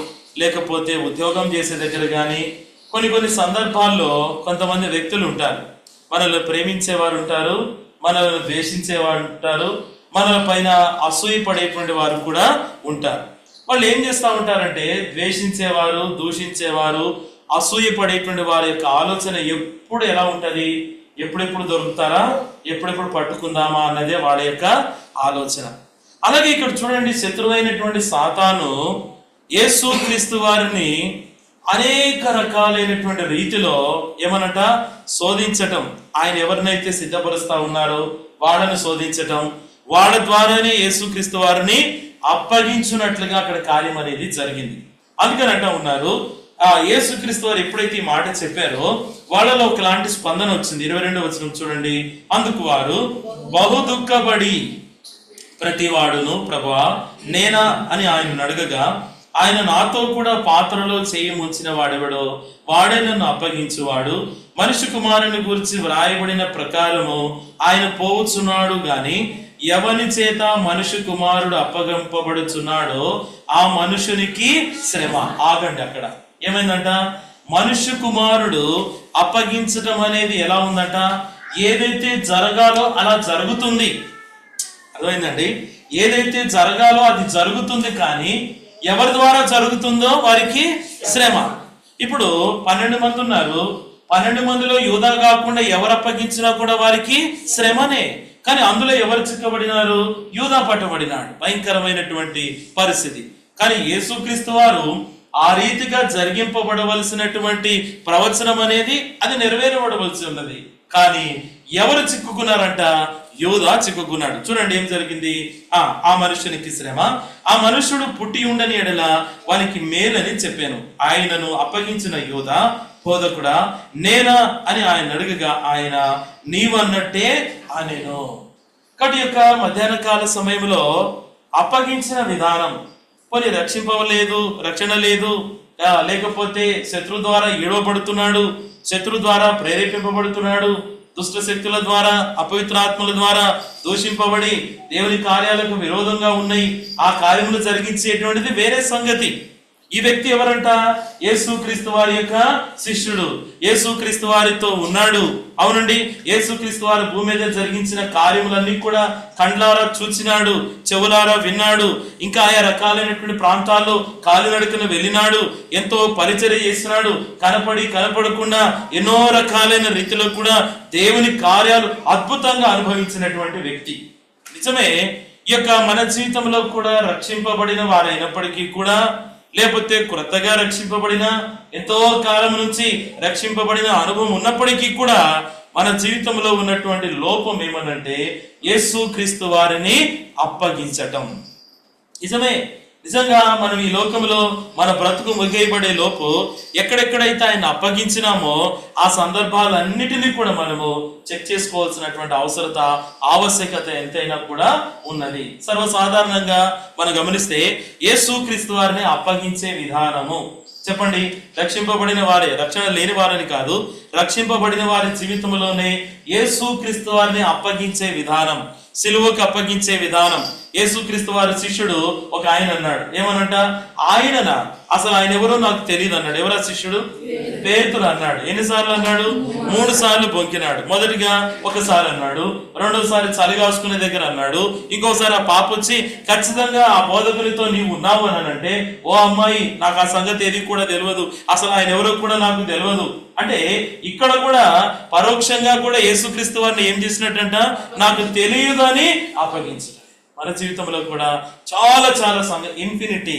లేకపోతే ఉద్యోగం చేసే దగ్గర కానీ కొన్ని సందర్భాల్లో కొంతమంది వ్యక్తులు ఉంటారు. మనల్ని ప్రేమించేవారు ఉంటారు, మనల్ని ద్వేషించేవారు ఉంటారు, మనల పైన అసూయ పడేటువంటి వారు కూడా ఉంటారు. వాళ్ళు ఏం చేస్తూ ఉంటారంటే ద్వేషించేవారు, దూషించేవారు, అసూయ పడేటువంటి వారి యొక్క ఆలోచన ఎప్పుడు ఎలా ఉంటుంది? ఎప్పుడెప్పుడు దొరుకుతారా, ఎప్పుడెప్పుడు పట్టుకుందామా అన్నదే వాళ్ళ యొక్క ఆలోచన. అలాగే ఇక్కడ చూడండి, శత్రువైనటువంటి సాతాను యేసుక్రీస్తు వారిని అనేక రకాలైనటువంటి రీతిలో ఏమనట శోధించటం. ఆయన ఎవరినైతే సిద్ధపరుస్తా ఉన్నారో వాళ్ళని శోధించటం, వాళ్ళ ద్వారానే యేసుక్రీస్తు వారిని అప్పగించున్నట్లుగా అక్కడ కార్యం అనేది జరిగింది. అందుకని అంటా ఉన్నారు, ఆ యేసుక్రీస్తు వారు ఎప్పుడైతే ఈ మాట చెప్పారో వాళ్ళలో ఒకలాంటి స్పందన వచ్చింది. 22వ వచనం చూడండి. అందుకు వారు బహు దుఃఖపడి ప్రతి వాడును ప్రభువా నేనా అని ఆయన అడగగా, ఆయన నాతో కూడా పాత్రలో చేయి ముంచిన వాడెవడో వాడే నన్ను అప్పగించువాడు, మనిషి కుమారుని గురించి వ్రాయబడిన ప్రకారము ఆయన పోవచ్చున్నాడు గాని ఎవని చేత మనిషి కుమారుడు అప్పగింపబడుచున్నాడో ఆ మనుషునికి శ్రమ. ఆగండి, అక్కడ ఏమైందంట? మనుష్య కుమారుడు అప్పగించటం అనేది ఎలా ఉందంట? ఏదైతే జరగాలో అలా జరుగుతుంది. అర్థమైందండి? ఏదైతే జరగాలో అది జరుగుతుంది, కానీ ఎవరి ద్వారా జరుగుతుందో వారికి శ్రమ. ఇప్పుడు 12 మంది ఉన్నారు, 12 మందిలో యూదా కాకుండా ఎవరు అప్పగించినా కూడా వారికి శ్రమనే. కానీ అందులో ఎవరు చిక్కబడినారు? యూదా పట్టబడినాడు. భయంకరమైనటువంటి పరిస్థితి. కానీ యేసుక్రీస్తు వారు ఆ రీతిగా జరిగింపబడవలసినటువంటి ప్రవచనం అనేది అది నెరవేరబడవలసి ఉన్నది. కానీ ఎవరు చిక్కుకున్నారంట? యూదా చిక్కుకున్నాడు. చూడండి ఏం జరిగింది. ఆ మనుషునికి శ్రమ, ఆ మనుషుడు పుట్టి ఉండని ఎడల వానికి మేలని చెప్పాను. ఆయనను అప్పగించిన యూదా, బోధకుడా నేనా అని ఆయన అడగగా ఆయన నీవన్నట్టే అనేను. కాబట్టి యొక్క మధ్యాహ్న కాల సమయంలో అప్పగించిన విధానం, పోనీ రక్షింపలేదు, రక్షణ లేదు, లేకపోతే శత్రు ద్వారా ఈడవబడుతున్నాడు, శత్రు ద్వారా ప్రేరేపింపబడుతున్నాడు, దుష్ట శక్తుల ద్వారా, అపవిత్రాత్మల ద్వారా దూషింపబడి దేవుని కార్యాలకు విరోధంగా ఉన్నాయి, ఆ కార్యములు జరిగించేటువంటిది వేరే సంగతి. ఈ వ్యక్తి ఎవరంట? యేసుక్రీస్తు వారి యొక్క శిష్యుడు. యేసుక్రీస్తు వారితో ఉన్నాడు. అవునండి, యేసుక్రీస్తు వారి భూమి మీద జరిగించిన కార్యములన్నీ కూడా కండ్లారా చూచినాడు, చెవులారా విన్నాడు. ఇంకా ఆయా రకాలైనటువంటి ప్రాంతాల్లో కాలినడకన వెళ్ళినాడు, ఎంతో పరిచర్య చేసినాడు. కనపడకుండా ఎన్నో రకాలైన రీతిలో కూడా దేవుని కార్యాలు అద్భుతంగా అనుభవించినటువంటి వ్యక్తి. నిజమే, ఈ యొక్క మన జీవితంలో కూడా రక్షింపబడిన వారైనప్పటికీ కూడా, లేకపోతే క్రొత్తగా రక్షింపబడిన, ఎంతో కాలం నుంచి రక్షింపబడిన అనుభవం ఉన్నప్పటికీ కూడా మన జీవితంలో ఉన్నటువంటి లోపం ఏమనంటే యేసుక్రీస్తు వారిని అప్పగించటం. నిజమే, నిజంగా మనం ఈ లోకంలో మన బ్రతుకు ముగియబడే లోపు ఎక్కడెక్కడైతే ఆయన అప్పగించినామో ఆ సందర్భాలన్నిటినీ కూడా మనము చెక్ చేసుకోవాల్సినటువంటి ఆవశ్యకత ఎంతైనా కూడా ఉన్నది. సర్వసాధారణంగా మనం గమనిస్తే యేసుక్రీస్తు వారిని అప్పగించే విధానము చెప్పండి. రక్షింపబడిన వారే, రక్షణ లేని వారని కాదు, రక్షింపబడిన వారి జీవితంలోనే యేసుక్రీస్తు వారిని అప్పగించే విధానం, సిలువకు అప్పగించే విధానం. యేసుక్రీస్తు వారి శిష్యుడు ఒక ఆయన అన్నాడు, ఏమనంట? ఆయననా? అసలు ఆయన ఎవరో నాకు తెలియదు అన్నాడు. ఎవరా శిష్యుడు? పేతురు అన్నాడు. ఎన్నిసార్లు అన్నాడు? 3 సార్లు బొంకినాడు. మొదటిగా ఒకసారి అన్నాడు, రెండోసారి చలి కాసుకునే దగ్గర అన్నాడు, ఇంకోసారి ఆ పాప వచ్చి ఖచ్చితంగా ఆ బోధకునితో నీవు ఉన్నావు అని అంటే, ఓ అమ్మాయి నాకు ఆ సంగతి ఏది కూడా తెలియదు, అసలు ఆయన ఎవరో కూడా నాకు తెలియదు అంటే ఇక్కడ కూడా పరోక్షంగా కూడా యేసుక్రీస్తు వారిని ఏం చేసినట్టంట? నాకు తెలియదు అని అప్పగించారు. మన జీవితంలో కూడా చాలా ఇన్ఫినిటీ,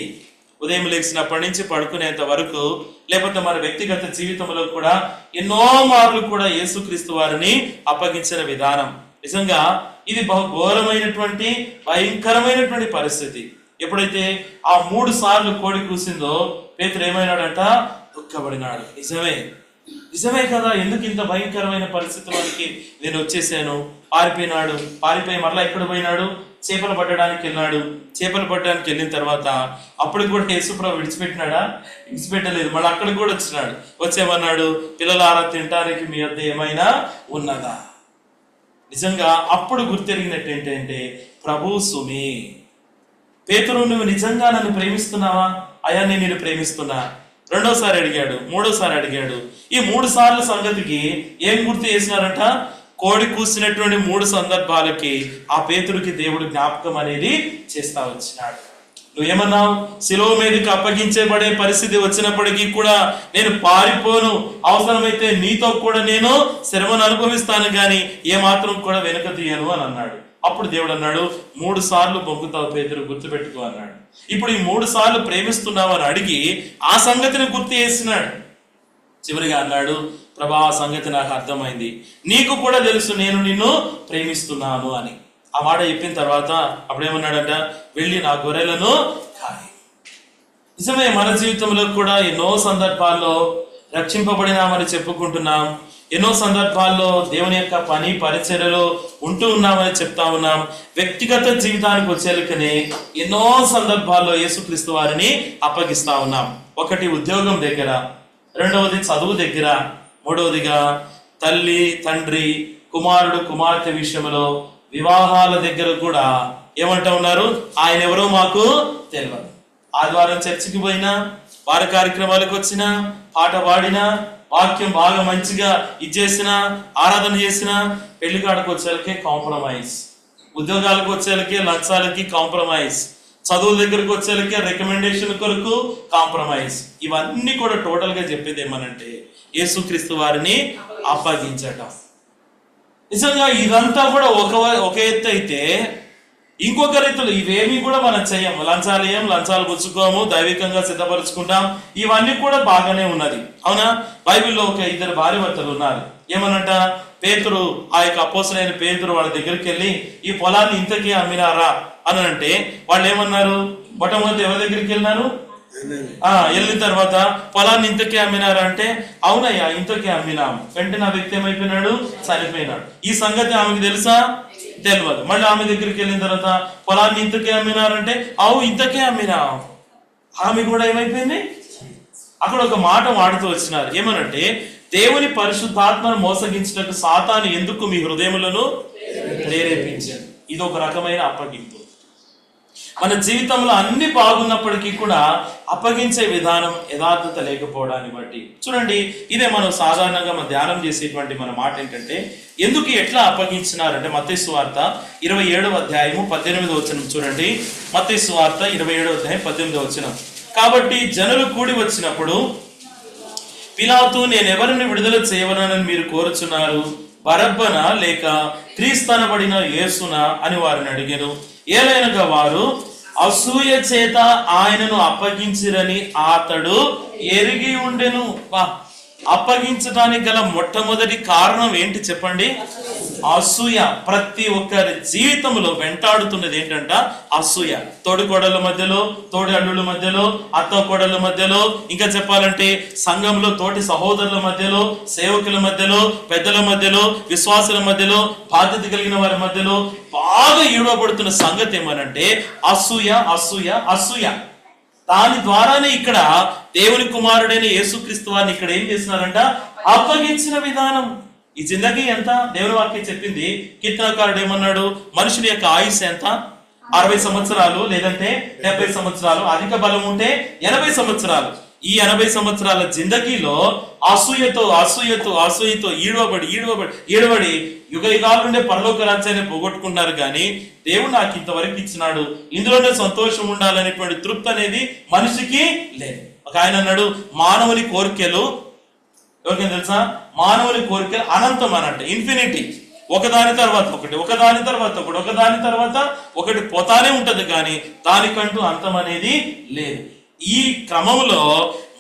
ఉదయం లేచినప్పటి నుంచి పడుకునేంత వరకు, లేకపోతే మన వ్యక్తిగత జీవితంలో కూడా ఎన్నో మార్లు కూడా యేసుక్రీస్తు వారిని అప్పగించిన విధానం. నిజంగా ఇది బహు ఘోరమైనటువంటి భయంకరమైనటువంటి పరిస్థితి. ఎప్పుడైతే ఆ 3 సార్లు కోడి కూసిందో పేతురు ఏమైనాడంట? దుఃఖపడినాడు. నిజమే కదా, ఎందుకు ఇంత భయంకరమైన పరిస్థితులకి నేను వచ్చేసాను? పారిపోయి మరలా ఎక్కడ పోయినాడు? చేపలు పట్టడానికి వెళ్ళినాడు. చేపలు పట్టడానికి వెళ్ళిన తర్వాత అప్పుడు కూడా యేసుప్రభు విడిచిపెట్టలేదు. మళ్ళీ అక్కడికి కూడా వచ్చినాడు. వచ్చేమన్నాడు? పిల్లలారా తినడానికి మీ వద్ద ఏమైనా ఉన్నదా? నిజంగా అప్పుడు గుర్తెరిగినట్టు ఏంటంటే, ప్రభు సుమి, పేతురు నువ్వు నిజంగా నన్ను ప్రేమిస్తున్నావా? అయ్యా నేను నిన్ను ప్రేమిస్తున్నా. రెండోసారి అడిగాడు, మూడోసారి అడిగాడు. ఈ 3 సార్ల సంగతికి ఏం గుర్తు చేసినారంట? కోడి కూసినటువంటి 3 సందర్భాలకి ఆ పేతురుకి దేవుడు జ్ఞాపకం అనేది చేస్తా వచ్చినాడు. నువ్వేమన్నావు? శిలువ మీదకి అప్పగించబడే పరిస్థితి వచ్చినప్పటికీ కూడా నేను పారిపోను, అవసరమైతే నీతో కూడా నేను శ్రమను అనుభవిస్తాను, కానీ ఏమాత్రం కూడా వెనుక తీయను అని అన్నాడు. అప్పుడు దేవుడు అన్నాడు, 3 సార్లు బొంకుతావు పేతురు, గుర్తుపెట్టుకో అన్నాడు. ఇప్పుడు ఈ 3 సార్లు ప్రేమిస్తున్నావు అని అడిగి ఆ సంగతిని గుర్తు చేసినాడు. చివరిగా అన్నాడు, ప్రభా ఆ సంగతి నాకు అర్థమైంది, నీకు కూడా తెలుసు నేను నిన్ను ప్రేమిస్తున్నాను అని. ఆ మాట చెప్పిన తర్వాత అప్పుడేమన్నాడంట? వెళ్ళి నా గొర్రెలను కాయి. నిజమే, మన జీవితంలో కూడా ఎన్నో సందర్భాల్లో రక్షింపబడినామని చెప్పుకుంటున్నాం, ఎన్నో సందర్భాల్లో దేవుని యొక్క పని పరిచర్యలో ఉంటూ ఉన్నామని చెప్తా ఉన్నాం. వ్యక్తిగత జీవితానికి వచ్చేలకనే ఎన్నో సందర్భాల్లో యేసుక్రీస్తు వారిని అప్పగిస్తా ఉన్నాం. ఒకటి ఉద్యోగం దగ్గర, రెండవది చదువు దగ్గర, మూడవదిగా తల్లి తండ్రి కుమారుడు కుమార్తె విషయంలో వివాహాల దగ్గర కూడా ఏమంటా ఉన్నారు? ఆయన ఎవరో మాకు తెలియదు. ఆదివారం చర్చికి పోయినా, వారి కార్యక్రమాలకు వచ్చినా, పాట పాడినా, వాక్యం బాగా మంచిగా ఇచ్చేసినా, ఆరాధన చేసినా, పెళ్లి కాడకు వచ్చేసరికి కాంప్రమైజ్. ఉద్యోగాలకు వచ్చేలకి లంచాలకి కాంప్రమైజ్, చదువుల దగ్గరకు వచ్చేలకి రికమెండేషన్ కొరకు కాంప్రమైజ్. ఇవన్నీ కూడా టోటల్ గా చెప్పేది ఏమనంటే యేసుక్రీస్తు వారిని అప్పగించటం. నిజంగా ఇదంతా కూడా ఒక ఎత్తు అయితే, ఇంకొక రీతిలో ఇవేమీ కూడా మనం చెయ్యం. లంచాలు పుచ్చుకోము, దైవికంగా సిద్ధపరుచుకుంటాం, ఇవన్నీ కూడా బాగానే ఉన్నది. అవునా? బైబిల్లో ఒక 2 భార్యాభర్తలు ఉన్నారు. ఏమనంట, పేతురు, ఆ యొక్క అపోస్తలుడైన పేతురు వాళ్ళ దగ్గరికి వెళ్ళి ఈ పొలాన్ని ఇంతకీ అమ్మినారా అని అంటే వాళ్ళు ఏమన్నారు? మొట్టమొదటి ఎవరి దగ్గరికి వెళ్ళినారు? వెళ్ళిన తర్వాత పొలాన్ని ఇంతకే అమ్మినారా అంటే అవునయ్యా ఇంతకే అమ్మినాము. వెంటనే ఆ వ్యక్తి ఏమైపోయినాడు? చనిపోయినాడు. ఈ సంగతి ఆమెకు తెలుసా? తెలియదు. మళ్ళీ ఆమె దగ్గరికి వెళ్ళిన తర్వాత పొలాన్ని ఇంతకే అమ్మినారంటే ఇంతకే అమ్మినా. ఆమె కూడా ఏమైపోయింది? అక్కడ ఒక మాట వాడుతూ వచ్చినారు. ఏమనంటే దేవుని పరిశుద్ధాత్మను మోసగించడానికి సాతాను ఎందుకు మీ హృదయములను ప్రేరేపించాడు. ఇది ఒక రకమైన అప్పగింపు. మన జీవితంలో అన్ని బాగున్నప్పటికీ కూడా అప్పగించే విధానం యథార్థత లేకపోవడాన్ని బట్టి చూడండి. ఇదే మనం సాధారణంగా మనం ధ్యానం చేసేటువంటి మన మాట ఏంటంటే ఎందుకు ఎట్లా అప్పగించినారంటే మత్తయి సువార్త 27వ అధ్యాయము 18వ వచనం చూడండి. మత్తయి సువార్త 27వ అధ్యాయం 18వ వచనం. కాబట్టి జనులు కూడి వచ్చినప్పుడు పిలాతు, నేనెవరిని విడుదల చేయవలనని మీరు కోరుచున్నారు? బరబ్బనా లేక క్రీస్తనబడిన యేసునా అని వారిని అడిగాను. ఏలైనగా వారు అసూయ చేత ఆయనను అప్పగించిరని అతడు ఎరిగి ఉండెను. అప్పగించడానికి గల మొట్టమొదటి కారణం ఏంటి చెప్పండి? అసూయ. ప్రతి ఒక్కరి జీవితంలో వెంటాడుతున్నది ఏంటంట? అసూయ. తోడి కోడళ్ళ మధ్యలో, తోడి అల్లుళ్ళ మధ్యలో, అత్త కోడళ్ళ మధ్యలో, ఇంకా చెప్పాలంటే సంఘంలో తోటి సహోదరుల మధ్యలో, సేవకుల మధ్యలో, పెద్దల మధ్యలో, విశ్వాసుల మధ్యలో, బాధ్యత కలిగిన వారి మధ్యలో బాగా ఈడవబడుతున్న సంగతి ఏమనంటే అసూయ, అసూయ, అసూయ. దాని ద్వారానే ఇక్కడ దేవుని కుమారుడైన యేసుక్రీస్తు వారిని ఇక్కడ ఏం చేస్తున్నారంట? అప్పగించిన విధానం. ఈ జిందగీ ఎంత? దేవుని వాక్యం చెప్పింది. కీర్తనకారుడు ఏమన్నాడు? మనుషుని యొక్క ఆయుష్ ఎంత? 60 సంవత్సరాలు, లేదంటే 70 సంవత్సరాలు, అధిక బలం ఉంటే 80 సంవత్సరాలు. ఈ 80 సంవత్సరాల జిందగీలో అసూయతో ఈడవబడి యుగ యుగాల నుండే పరలోక రాజ్యాన్ని పోగొట్టుకున్నారు. కానీ దేవుడు నాకు ఇంతవరకు ఇచ్చినాడు, ఇందులోనే సంతోషం ఉండాలనేటువంటి తృప్తి అనేది మనిషికి లేదు. ఒక ఆయన అన్నాడు, మానవుని కోరికలు ఎవరికైనా తెలుసా? మానవుని కోరికలు అనంతం అనంటే ఇన్ఫినిటీ. ఒకదాని తర్వాత ఒకటి పోతానే ఉంటది, కానీ దానికంటూ అంతం అనేది లేదు. ఈ క్రమంలో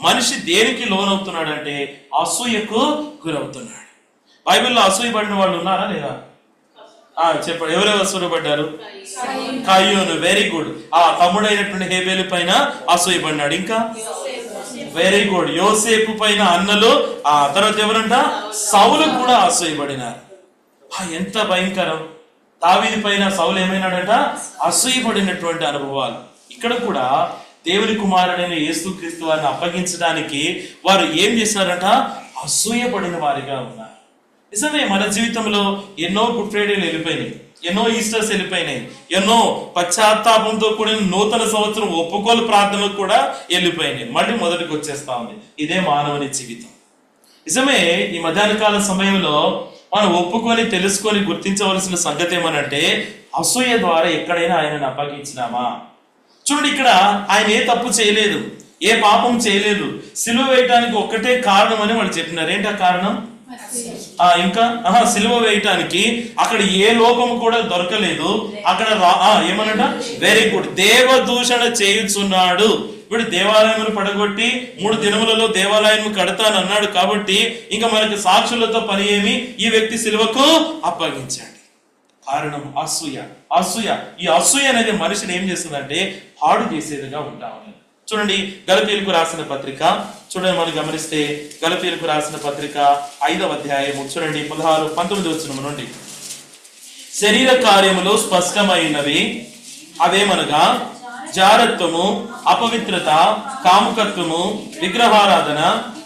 మనిషి దేనికి లోనవుతున్నాడంటే అసూయకు గురవుతున్నాడు. బైబిల్లో అసూయపడిన వాళ్ళు ఉన్నారా లేదా? చెప్పండి, ఎవరెవరు అసూయపడ్డారు? కయ్యూను. Very good. ఆ తమ్ముడైనటువంటి హేబేలు పైన అసూయపడినాడు. ఇంకా వెరీ గుడ్. యోసేపు పైన అన్నలు, ఆ తర్వాత ఎవరంట? సౌలు కూడా అసూయపడినారు. ఎంత భయంకరం! దావీదు పైన సౌలు ఏమైనాడంట? అసూయపడినటువంటి అనుభవాలు. ఇక్కడ కూడా దేవుని కుమారుడైన యేసుక్రీస్తు వారిని అప్పగించడానికి వారు ఏం చేశారంట? అసూయపడిన వారిగా ఉన్నారు. నిజమే, మన జీవితంలో ఎన్నో గుడ్ ఫ్రైడేలు వెళ్ళిపోయినాయి, ఎన్నో ఈస్టర్స్ వెళ్ళిపోయినాయి, ఎన్నో పశ్చాత్తాపంతో కూడిన నూతన సంవత్సరం ఒప్పుకోలు ప్రార్థనలు కూడా వెళ్ళిపోయినాయి. మళ్ళీ మొదటికి వచ్చేస్తా ఉంది. ఇదే మానవుని జీవితం. నిజమే, ఈ మధ్యాహ్న కాల సమయంలో మనం ఒప్పుకొని తెలుసుకొని గుర్తించవలసిన సంగతి ఏమనంటే అసూయ ద్వారా ఎక్కడైనా ఆయనను అప్పగించినామా? చూడండి, ఇక్కడ ఆయన ఏ తప్పు చేయలేదు, ఏ పాపం చేయలేదు. సిలువ వేయటానికి ఒక్కటే కారణం అని వాళ్ళు చెప్పినారు. ఏంటి ఆ కారణం? ఇంకా సిలువ వేయటానికి అక్కడ ఏ లోపం కూడా దొరకలేదు. అక్కడ ఏమన్నట? Very good. దేవదూషణ చేయుచున్నాడు. ఇప్పుడు దేవాలయం పడగొట్టి 3 దినములలో దేవాలయం కడతాను అన్నాడు. కాబట్టి ఇంకా మనకి సాక్షులతో పని ఏమి? ఈ వ్యక్తి సిలువకు అప్పగించాడు. కారణం అసూయ. ఈ అసూయ అనేది మనిషిని ఏం చేస్తుందంటే పాడు చేసేదిగా ఉంటా ఉన్నది. చూడండి, గలతీయులకు రాసిన పత్రిక చూడండి, మనం గమనిస్తే గలతీయులకు రాసిన పత్రిక 5వ అధ్యాయము చూడండి 16-19 వచనం నుండి. శరీర కార్యములు స్పష్టమైనవి, అవేమనగా జారత్వము, అపవిత్రత, కాముకత్వము, విగ్రహారాధన,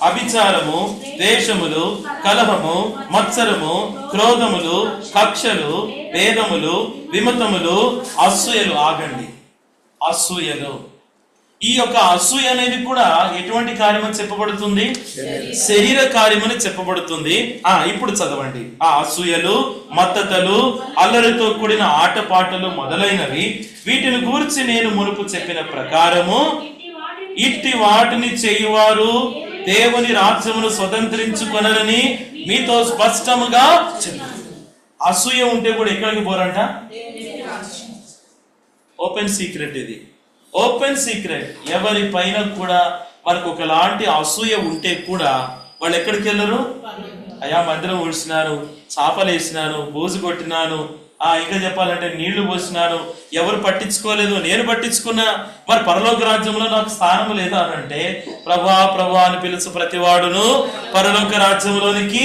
అభిచారము, ద్వేషములు, కలహము, మత్సరము, క్రోధములు, కక్షలు, భేదములు, విమతములు, అసూయలు. ఆగండి, అసూయలు. ఈ యొక్క అసూయ అనేది కూడా ఎటువంటి కార్యమని చెప్పబడుతుంది? శరీర కార్యమని చెప్పబడుతుంది. ఇప్పుడు చదవండి. ఆ అసూయలు, మత్తతలు, అల్లరితో కూడిన ఆటపాటలు మొదలైనవి, వీటిని గురించి నేను మునుపు చెప్పిన ప్రకారము ఇట్టి వాటిని చేయువారు దేవుని రాజ్యమును స్వతంత్రించుకొనరని మీతో స్పష్టముగా చెప్పారు. అసూయ ఉంటే కూడా ఎక్కడికి పోరంట? ఓపెన్ సీక్రెట్ ఇది, ఓపెన్ సీక్రెట్. ఎవరి పైన కూడా మనకు ఒకలాంటి అసూయ ఉంటే కూడా వాళ్ళు ఎక్కడికి వెళ్ళరు? అయ్యా మందిరం ఊడ్చినాను, చాపలు వేసినాను, బూజు కొట్టినాను, ఇంకా చెప్పాలంటే నీళ్లు పోసినాను, ఎవరు పట్టించుకోలేదు, నేను పట్టించుకున్నా, మరి పరలోక రాజ్యంలో నాకు స్థానం లేదా అని అంటే, ప్రభా ప్రభా అని పిలుచు ప్రతివాడును పరలోక రాజ్యంలోనికి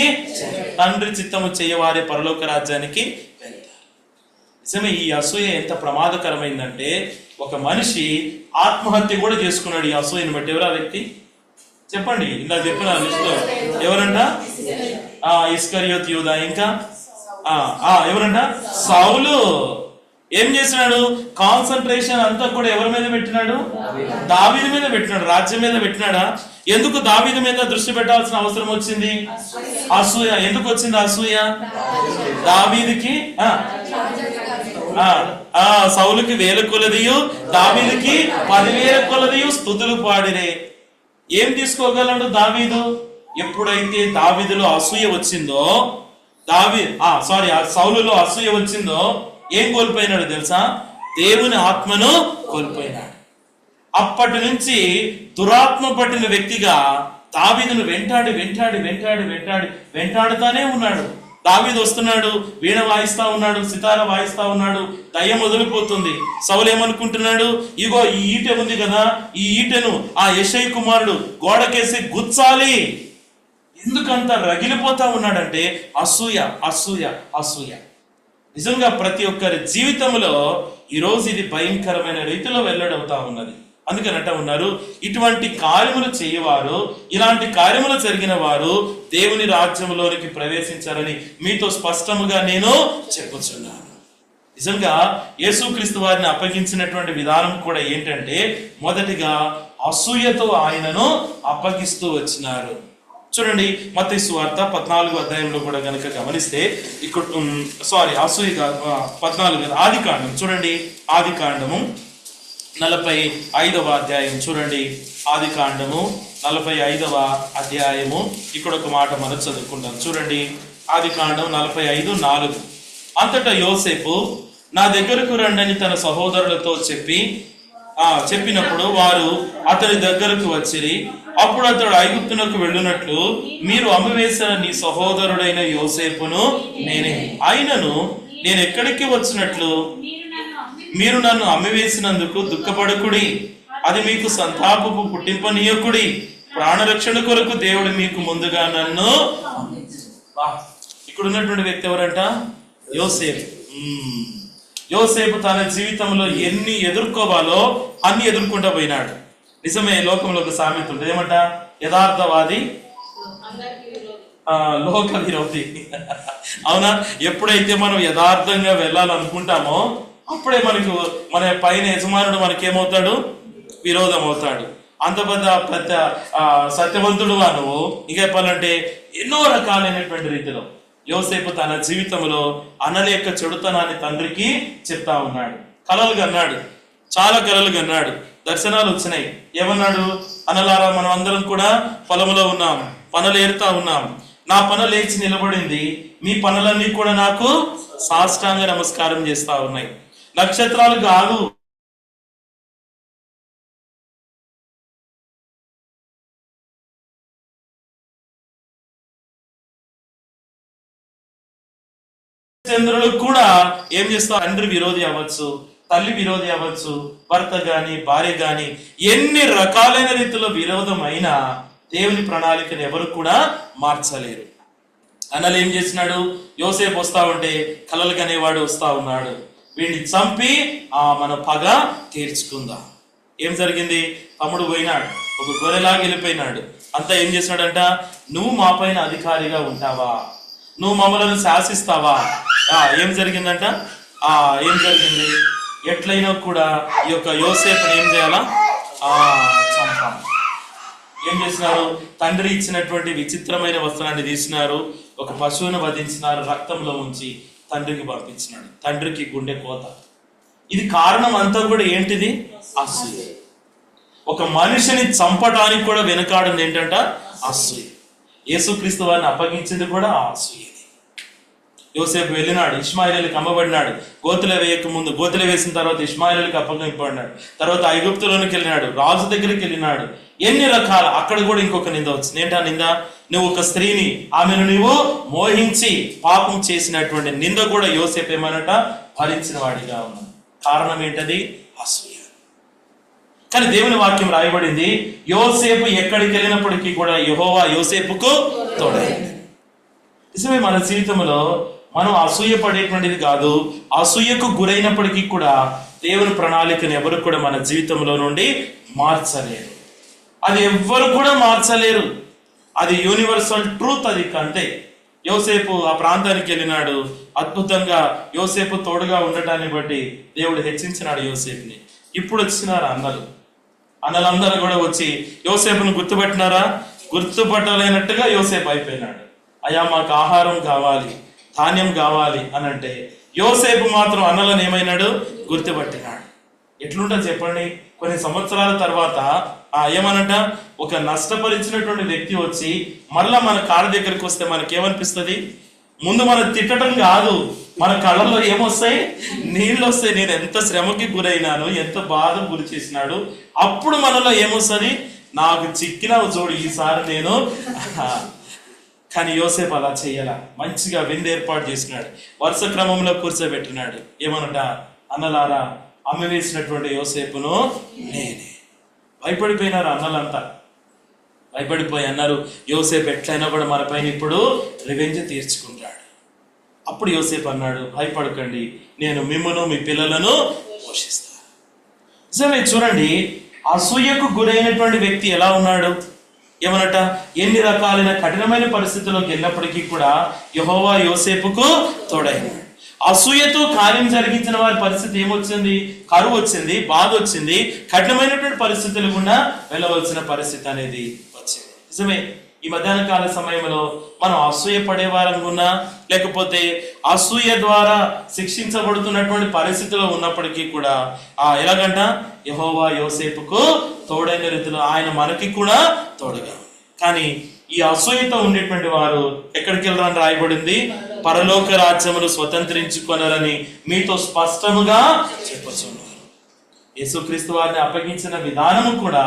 తండ్రి చిత్తము చేయవారే పరలోక రాజ్యానికి వెళ్తారు. నిజమే, ఈ అసూయ ఎంత ప్రమాదకరమైందంటే ఒక మనిషి ఆత్మహత్య కూడా చేసుకున్నాడు ఈ అసూయని బట్టి. ఎవరు ఆ వ్యక్తి? చెప్పండి. ఇలా చెప్పిన లిస్టులో ఎవరంట? ఇస్కరియోతు యూదా. ఇంకా ఎవరంట? సౌలు. ఏం చేసినాడు? కాన్సన్ట్రేషన్ అంతా కూడా ఎవరి మీద పెట్టినాడు? దావీదు మీద పెట్టినాడు, రాజ్యం మీద పెట్టినాడా? ఎందుకు దావీదు మీద దృష్టి పెట్టాల్సిన అవసరం వచ్చింది? అసూయ. ఎందుకు వచ్చింది అసూయ? దావీదుకి సౌలుకి 1000 కొలదియు, దావీదుకి 10,000 కొలదియు స్తుతులు పాడిరే. ఏం తీసుకోగలడు దావీదు? ఎప్పుడైతే దావీదులో అసూయ వచ్చిందో, సౌలులో అసూయ వచ్చిందో ఏం కోల్పోయినాడు తెలుసా? దేవుని ఆత్మను కోల్పోయినాడు. అప్పటి నుంచి దురాత్మ పట్టిన వ్యక్తిగా దావీదును వెంటాడుతానే ఉన్నాడు. దావీదు వస్తున్నాడు, వీణ వాయిస్తా ఉన్నాడు, సితార వాయిస్తా ఉన్నాడు, దయ్యం వదిలిపోతుంది. సౌలు ఏమనుకుంటున్నాడు? ఇగో ఈ ఈట ఉంది కదా, ఈ ఈటను ఆ యెషయి కుమారుడు గోడకేసి గుచ్చాలి. ఎందుకంత రగిలిపోతా ఉన్నాడంటే అసూయ, అసూయ, అసూయ. నిజంగా ప్రతి ఒక్కరి జీవితంలో ఈరోజు ఇది భయంకరమైన రీతిలో వెల్లడవుతా ఉన్నది. అందుకనట ఉన్నారు, ఇటువంటి కార్యములు చేయవారు, ఇలాంటి కార్యములు జరిగిన వారు దేవుని రాజ్యంలోనికి ప్రవేశించారని మీతో స్పష్టముగా నేను చెప్పుచున్నాను. నిజంగా యేసుక్రీస్తు వారిని అప్పగించినటువంటి విధానం కూడా ఏంటంటే, మొదటిగా అసూయతో ఆయనను అప్పగిస్తూ వచ్చినారు. చూడండి, మత్తయి సువార్త 14వ అధ్యాయంలో కూడా గనుక గమనిస్తే, ఇక్కడ అసూయ 14 ఆదికాండం చూడండి, ఆదికాండము 45వ అధ్యాయం చూడండి, ఆదికాండము 45వ అధ్యాయము. ఇక్కడ ఒక మాట మనం చదువుకుంటాం చూడండి, ఆదికాండం 45:4. అంతటా యోసేపు నా దగ్గరకు రండని తన సహోదరులతో చెప్పినప్పుడు వారు అతని దగ్గరకు వచ్చిరి. అప్పుడు అతడు ఐగుప్తునకు వెళ్ళునట్లు మీరు అమ్మివేసిన నీ సహోదరుడైన యోసేపును నేనే. అయినను నేను ఎక్కడికి వచ్చినట్లు మీరు నన్ను అమ్మివేసినందుకు దుఃఖపడకుడి, అది మీకు సంతాపపు పుట్టింపనీయకుడి. ప్రాణరక్షణ కొరకు దేవుడు మీకు ముందుగా నన్ను. ఇక్కడ ఉన్నటువంటి వ్యక్తి ఎవరంట? యోసేపు. యోసేపు తన జీవితంలో ఎన్ని ఎదుర్కోవాలో అన్ని ఎదుర్కొంటూ పోయినాడు. నిజమే, లోకంలో ఒక సామెత ఉంటుంది, ఏమంట? యథార్థవాది లోక విరోధి. అవునా? ఎప్పుడైతే మనం యథార్థంగా వెళ్ళాలనుకుంటామో అప్పుడే మన పైన యజమానుడు మనకేమవుతాడు? విరోధం అవుతాడు. అంత పెద్ద సత్యవంతుడుగా నువ్వు, ఇంకా చెప్పాలంటే ఎన్నో రకాలైనటువంటి రీతిలో యోసేపు తన జీవితంలో అన్నల యొక్క చెడుతనాన్ని తండ్రికి చెప్తా ఉన్నాడు. కలలు కన్నాడు, చాలా కలలు కన్నాడు, దర్శనాలు వచ్చినాయి. ఏమన్నాడు? అన్నలారా, మనం అందరం కూడా పొలంలో ఉన్నాం, పనులు ఏరుతా ఉన్నాం. నా పన లేచి నిలబడింది, మీ పనులన్నీ కూడా నాకు సాష్టాంగ నమస్కారం చేస్తా ఉన్నాయి. నక్షత్రాలు కాదు, చంద్రులు కూడా ఏం చేస్తా? తండ్రి విరోధి అవ్వచ్చు, తల్లి విరోధి అవ్వచ్చు, భర్త గాని భార్య గాని ఎన్ని రకాలైన రీతిలో విరోధం అయినా దేవుని ప్రణాళికను ఎవరు కూడా మార్చలేరు. అన్నలు ఏం చేసినాడు? యోసేపు వస్తా ఉంటే కలలు కనేవాడు వస్తా ఉన్నాడు, వీడిని చంపి మన పగ తీర్చుకుందాం. ఏం జరిగింది? తమ్ముడు పోయినాడు, ఒక గొర్రెలాగా వెళ్ళిపోయినాడు. అంతా ఏం చేసినాడంట? నువ్వు మా పైన అధికారిగా ఉంటావా, నువ్వు మమ్మల్ని శాసిస్తావా? ఏం జరిగిందంట? ఏం జరిగింది? ఎట్లయినా కూడా ఈ యొక్క యోసేపుని ఏం చేయాలా? చంపాలి. ఏం చేసినారు? తండ్రి ఇచ్చినటువంటి విచిత్రమైన వస్త్రాన్ని తీసినారు, ఒక పశువును వధించినారు, రక్తంలో ఉంచి తండ్రికి పంపించినాడు. తండ్రికి గుండె కోత. ఇది కారణం అంతా కూడా ఏంటిది? అసూయ. ఒక మనిషిని చంపడానికి కూడా వెనకాడింది ఏంటంట? అసూయ. యేసుక్రీస్తు వారిని అప్పగించింది కూడా అసూయ. యోసేపు వెళ్ళినాడు, ఇష్మాయిలీకి అమ్మబడినాడు. గోతులు వేయక ముందు, గోతులు వేసిన తర్వాత ఇష్మాయిలీకి అప్పగింపబడినాడు. తర్వాత ఐగుప్తులోనికి వెళ్ళినాడు, రాజు దగ్గరికి వెళ్ళినాడు. ఎన్ని రకాల, అక్కడ కూడా ఇంకొక నింద వచ్చింది. ఏంటా నింద? నువ్వు ఒక స్త్రీని, ఆమెను నువ్వు మోహించి పాపం చేసినటువంటి నింద కూడా యోసేపు ఏమనట? భరించిన వాడిగా ఉన్నాడు. కారణం ఏంటది? అసూయ. కానీ దేవుని వాక్యం రాయబడింది, యోసేపు ఎక్కడికి వెళ్ళినప్పటికీ కూడా యెహోవా యోసేపుకు తోడైంది. నిజమే, మన జీవితంలో మనం అసూయ పడేటువంటిది కాదు. అసూయకు గురైనప్పటికీ కూడా దేవుని ప్రణాళికను ఎవరు కూడా మన జీవితంలో నుండి మార్చలేరు. అది ఎవ్వరు కూడా మార్చలేరు. అది యూనివర్సల్ ట్రూత్. అది అంతే. యోసేపు ఆ ప్రాంతానికి వెళ్ళినాడు. అద్భుతంగా యోసేపు తోడుగా ఉండటాన్ని బట్టి దేవుడు హెచ్చించినాడు యోసేపుని. ఇప్పుడు వచ్చినారు అన్నలందరూ కూడా వచ్చి యోసేపును గుర్తుపట్టినారా? గుర్తుపట్టలేనట్టుగా యోసేపు అయిపోయినాడు. అయ్యా, మాకు ఆహారం కావాలి, ధాన్యం కావాలి అని అంటే యోసేపు మాత్రం అన్నలను ఏమైనాడు? గుర్తుపట్టినాడు. ఎట్లుంటుంది చెప్పండి? కొన్ని సంవత్సరాల తర్వాత ఏమనంట, ఒక నష్టపరిచినటువంటి వ్యక్తి వచ్చి మళ్ళా మన కాళ్ళ దగ్గరికి వస్తే మనకేమనిపిస్తుంది? ముందు మనం తిట్టడం కాదు, మన కళ్ళల్లో ఏమొస్తాయి? నీళ్ళు వస్తాయి. నేను ఎంత శ్రమకి గురైనాను, ఎంత బాధ గురి చేసినాడు. అప్పుడు మనలో ఏమొస్తుంది? నాకు చిక్కిన చూడు ఈసారి నేను. కానీ యోసేపు అలా చేయాల. మంచిగా విందు ఏర్పాటు చేసినాడు, వరుస క్రమంలో కూర్చోబెట్టినాడు. ఏమనట? అన్నలారా, అమ్మ వేసినటువంటి యోసేపును నేనే. భయపడిపోయినారు అన్నలంతా. భయపడిపోయి అన్నారు, యోసేపు ఎట్లయినా కూడా మన పైన ఇప్పుడు రివెంజ్ తీర్చుకుంటాడు. అప్పుడు యోసేపు అన్నాడు, భయపడకండి, నేను మిమ్మును మీ పిల్లలను పోషిస్తాను. నిజమే. చూడండి, అసూయకు గురైనటువంటి వ్యక్తి ఎలా ఉన్నాడు? ఏమనట? ఎన్ని రకాలైన కఠినమైన పరిస్థితుల్లోకి వెళ్ళినప్పటికీ కూడా యెహోవా యోసేపుకు తోడైనాడు. అసూయతో కార్యం జరిగించిన వారి పరిస్థితి ఏమొచ్చింది? కరువు వచ్చింది, బాధ వచ్చింది, కఠినమైనటువంటి పరిస్థితులు కూడా వెళ్ళవలసిన పరిస్థితి అనేది వచ్చింది. నిజమే. ఈ మధ్యాహ్న కాల సమయంలో మనం అసూయ పడేవారంగా ఉన్నా, లేకపోతే అసూయ ద్వారా శిక్షించబడుతున్నటువంటి పరిస్థితిలో ఉన్నప్పటికీ కూడా ఎలాగంట? యెహోవా యోసేపుకు తోడైన రీతిలో ఆయన మనకి కూడా తోడుగా. కానీ ఈ అసూయతో ఉండేటువంటి వారు ఎక్కడికి వెళ్ళరని రాయబడింది? పరలోక రాజ్యమును స్వతంత్రించుకొనరని మీతో స్పష్టముగా చెప్పచున్నారు. యేసుక్రీస్తు వారిని అప్పగించిన విధానము కూడా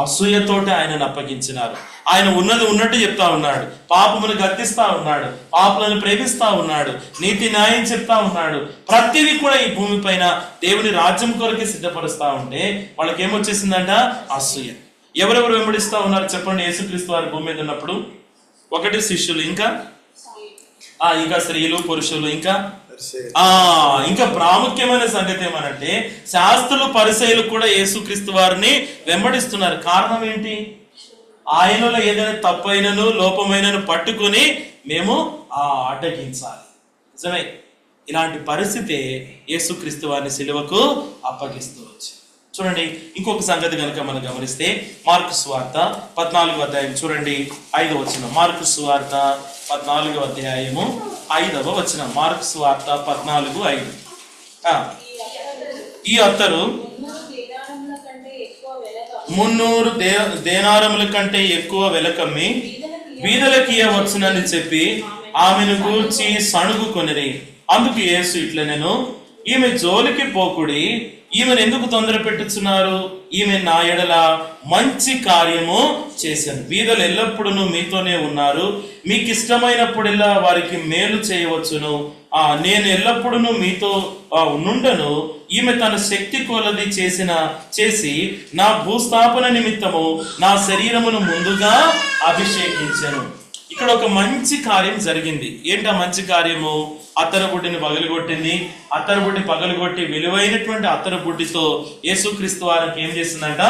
అసూయతోటి ఆయనను అప్పగించినారు. ఆయన ఉన్నది ఉన్నట్టు చెప్తా ఉన్నాడు, పాపమును గద్దిస్తా ఉన్నాడు, పాపులను ప్రేమిస్తా ఉన్నాడు, నీతి న్యాయం చెప్తా ఉన్నాడు. ప్రతిదీ కూడా ఈ భూమి పైన దేవుని రాజ్యం కొరకే సిద్ధపరుస్తా ఉంటే వాళ్ళకి ఏమొచ్చేసిందంట? అసూయ. ఎవరెవరు వెంబడిస్తా ఉన్నారు చెప్పండి యేసుక్రీస్తు వారి భూమి మీద ఉన్నప్పుడు? ఒకటి శిష్యులు, ఇంకా స్త్రీలు, పురుషులు, ఇంకా ప్రాముఖ్యమైన సంగతి ఏమనంటే శాస్త్రులు, పరిసయ్యులు కూడా యేసుక్రీస్తు వారిని వెంబడిస్తున్నారు. కారణం ఏంటి? ఆయనలో ఏదైనా తప్పైనను లోపమైనను పట్టుకుని మేము అడ్డగించాలి. నిజమే. ఇలాంటి పరిస్థితి యేసుక్రీస్తు వారిని సిలువకు అప్పగిస్తూ వచ్చింది. చూడండి, ఇంకొక సంగతి కనుక మనం గమనిస్తే మార్కు సువార్త 14వ అధ్యాయం చూడండి 5వ వచనం. మార్కు సువార్త 14వ అధ్యాయము 5వ వచనం. మార్కు సువార్త 14:5. ఈ అత్తరు 300 దేనారముల కంటే ఎక్కువ వెలకమ్మి బీదలకి ఇవ్వవచ్చునని చెప్పి ఆమెను గూర్చి సణుగుకొనిరి. అందుకు యేసు ఇట్లనెను, ఈమె జోలికి పోకుడి, ఈమెను ఎందుకు తొందర పెట్టుచున్నారు? ఈమె నా ఎడల మంచి కార్యము చేశాను. బీదలు ఎల్లప్పుడూ మీతోనే ఉన్నారు, మీకు ఇష్టమైనప్పుడెల్లా వారికి మేలు చేయవచ్చును. నేను ఎల్లప్పుడూ మీతో నుండను. ఈమె తన శక్తి కొలది చేసి నా భూస్థాపన నిమిత్తము నా శరీరమును ముందుగా అభిషేకించాను. ఇక్కడ ఒక మంచి కార్యం జరిగింది. ఏంటా మంచి కార్యము? అత్తరు బుడ్డిని పగలగొట్టింది. అత్తరు బుడ్డి పగలగొట్టి విలువైనటువంటి అత్తరు బుడ్డితో యేసుక్రీస్తు వారికి ఏం చేసిందంట?